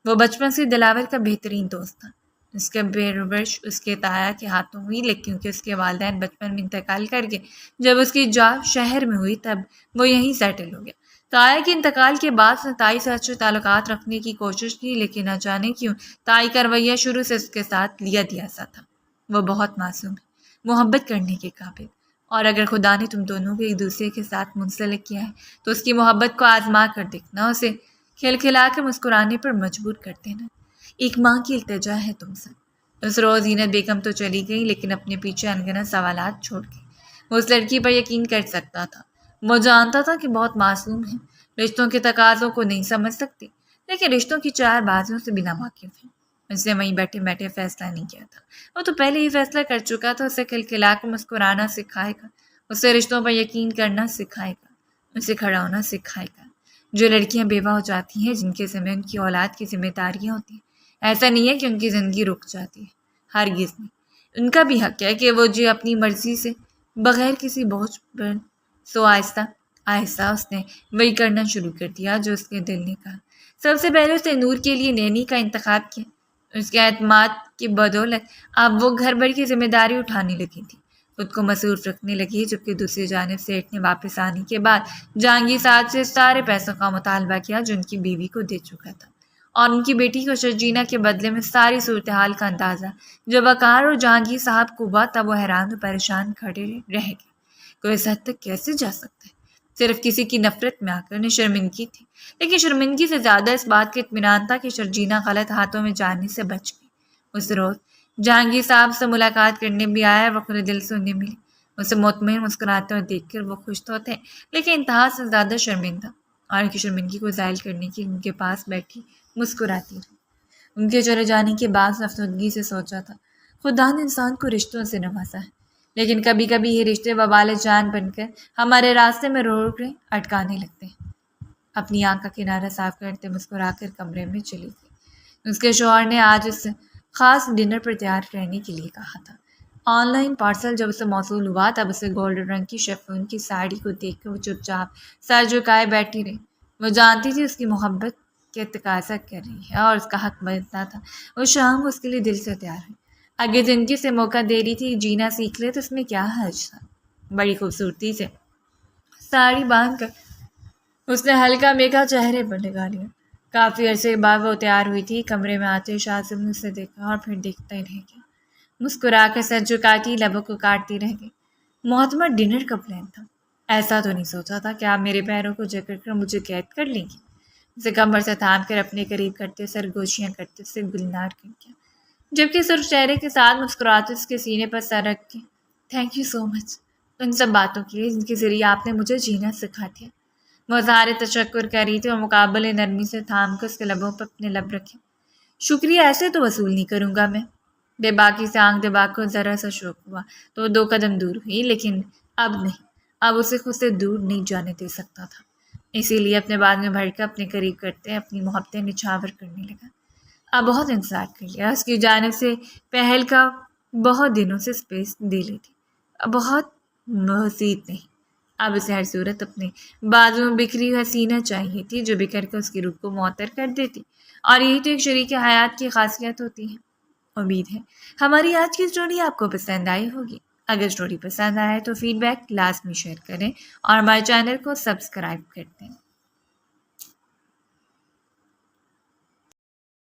وہ بچپن سے دلاور کا بہترین دوست تھا۔ اس کے پرورش اس کے تایا کے ہاتھوں ہوئی، لیکن کیونکہ اس کے والدین بچپن میں انتقال کر گئے، جب اس کی جا شہر میں ہوئی تب وہ یہیں سیٹل ہو گیا۔ تایا کے انتقال کے بعد اس نے تائی سے اچھے تعلقات رکھنے کی کوشش کی، لیکن نہ جانے کیوں تائی کا رویہ شروع سے اس کے ساتھ لیا دیا سا تھا۔ وہ بہت معصوم ہے، محبت کرنے کے قابل، اور اگر خدا نے تم دونوں کو ایک دوسرے کے ساتھ منسلک کیا ہے تو اس کی محبت کو آزما کر دیکھنا، اسے کھلکھلا کے مسکرانے پر مجبور کر دینا۔ ایک ماں کی التجا ہے تم سے۔ اس روز زینت بیگم تو چلی گئی، لیکن اپنے پیچھے انگنت سوالات چھوڑ گئی۔ وہ اس لڑکی پر یقین کر سکتا تھا۔ وہ جانتا تھا کہ بہت معصوم ہے، رشتوں کے تقاضوں کو نہیں سمجھ سکتی، لیکن رشتوں کی چار بازوں سے بنا واقف ہے۔ اس نے وہیں بیٹھے بیٹھے فیصلہ نہیں کیا تھا، وہ تو پہلے ہی فیصلہ کر چکا تھا۔ اسے کھلکھلا کر مسکرانا سکھائے گا، اسے رشتوں پر یقین کرنا سکھائے گا، اسے کھڑا ہونا سکھائے گا۔ جو لڑکیاں بیوہ ہو جاتی ہیں، جن کے ذمہ ان کی اولاد کی ذمہ داریاں ہوتی ہیں، ایسا نہیں ہے کہ ان کی زندگی رک جاتی ہے، ہرگز نہیں۔ ان کا بھی حق ہے کہ وہ جو اپنی مرضی سے بغیر کسی بوجھ پر، سو آہستہ آہستہ اس نے وہی کرنا شروع کر دیا جو اس کے دل نے کہا۔ سب سے پہلے اس نے نور کے لیے نینی کا انتخاب کیا۔ اس کے اعتماد کی بدولت اب وہ گھر بھر کی ذمہ داری اٹھانے لگی تھی، خود کو مصروف رکھنے لگی، جبکہ دوسری جانب سیٹھ نے واپس آنے کے بعد جہانگیر صاحب سے سارے پیسوں کا مطالبہ کیا جو ان کی بیوی کو دے چکا تھا، اور ان کی بیٹی کو شرجینا کے بدلے میں ساری صورتحال کا اندازہ جب وقار اور جہانگیر صاحب کو ہوا، تب وہ حیران و پریشان کھڑے رہ گئے۔ کوئی اس حد تک کیسے جا سکتا ہے؟ صرف کسی کی نفرت میں آ کر انہیں شرمندگی تھی، لیکن شرمندگی سے زیادہ اس بات کا اطمینان تھا کہ شرجینا غلط ہاتھوں میں جانے سے بچ گئی۔ اس روز جہانگیر صاحب سے ملاقات کرنے بھی آیا، وہ خود دل سے انہیں ملی۔ اسے مطمئن مسکراتے ہوئے دیکھ کر وہ خوش تو تھے، لیکن انتہا سے زیادہ شرمندہ، اور ان کی شرمندگی کو زائل کرنے کی ان کے پاس بیٹھی مسکراتی رہی۔ ان کے چلے جانے کے بعد افسردگی سے سوچا تھا، خدا نے انسان کو رشتوں سے نوازا ہے، لیکن کبھی کبھی یہ رشتے وبال جان بن کر ہمارے راستے میں روک کر اٹکانے لگتے ہیں۔ اپنی آنکھ کا کنارہ صاف کرتے مسکرا کر کمرے میں چلی گئی۔ اس کے شوہر نے آج اس خاص ڈنر پر تیار رہنے کے لیے کہا تھا۔ آن لائن پارسل جب اسے موصول ہوا، تب اسے گولڈن رنگ کی شیفون کی ساڑی کو دیکھ کر وہ چپ چاپ سر جھکائے بیٹھی رہی۔ وہ جانتی تھی اس کی محبت کے تقاضا کر رہی ہے اور اس کا حق بنتا تھا وہ شام اس کے لیے دل سے تیار ہے۔ آگے زندگی سے موقع دے رہی تھی، جینا سیکھ لے تو اس میں کیا حرج تھا۔ بڑی خوبصورتی سے ساڑی باندھ کر اس نے ہلکا میکا چہرے پر لگا لیا۔ کافی عرصے کے بعد وہ تیار ہوئی تھی، کمرے میں آتے شاذب نے اسے دیکھا اور پھر دیکھتا ہی رہ گیا۔ مسکرا کر سر جھکاتی لبوں کو کاٹتی رہ گئی۔ محتمہ ڈنر کا پلان تھا، ایسا تو نہیں سوچا تھا کہ آپ میرے پیروں کو جکڑ کر مجھے قید کر لیں گی۔ اسے کمر سے تھام کر اپنے قریب کرتے سرگوشیاں کرتے اسے گلنار کر دیا، جبکہ سرخ چہرے کے ساتھ مسکراتے اس کے سینے پر سر رکھ کے تھینک یو سو مچ ان سب باتوں کے لیے جن کے ذریعے آپ نے مجھے جینا سکھا دیا۔ وہ اظہار تشکر کر رہی تھی اور مقابل نرمی سے تھام کر اس کے لبوں پر اپنے لب رکھے۔ شکریہ ایسے تو وصول نہیں کروں گا میں۔ بے باکی سے آنکھ دبا کر ذرا سا شوق ہوا تو وہ 2 قدم دور ہوئی، لیکن اب نہیں، اب اسے خود سے دور نہیں جانے دے سکتا تھا، اسی لیے اپنے بعد میں بھر کر اپنے قریب کرتے اپنی محبتیں نچھاور کرنے لگا۔ اب بہت انتظار کر لیا، اس کی جانب سے پہل کا بہت دنوں سے اسپیس دے لی تھی، اب بہت مزید نہیں، اب اسے ہر صورت اپنے بازو میں بکھری ہوئی حسینہ چاہیے تھی جو بکھر کر اس کی روح کو معطر کر دیتی، اور یہی تو ایک شریک حیات کی خاصیت ہوتی ہے۔ امید ہے ہماری آج کی اسٹوری آپ کو پسند آئی ہوگی۔ اگر اسٹوری پسند آئے تو فیڈ بیک لازمی شیئر کریں اور ہمارے چینل کو سبسکرائب کر دیں۔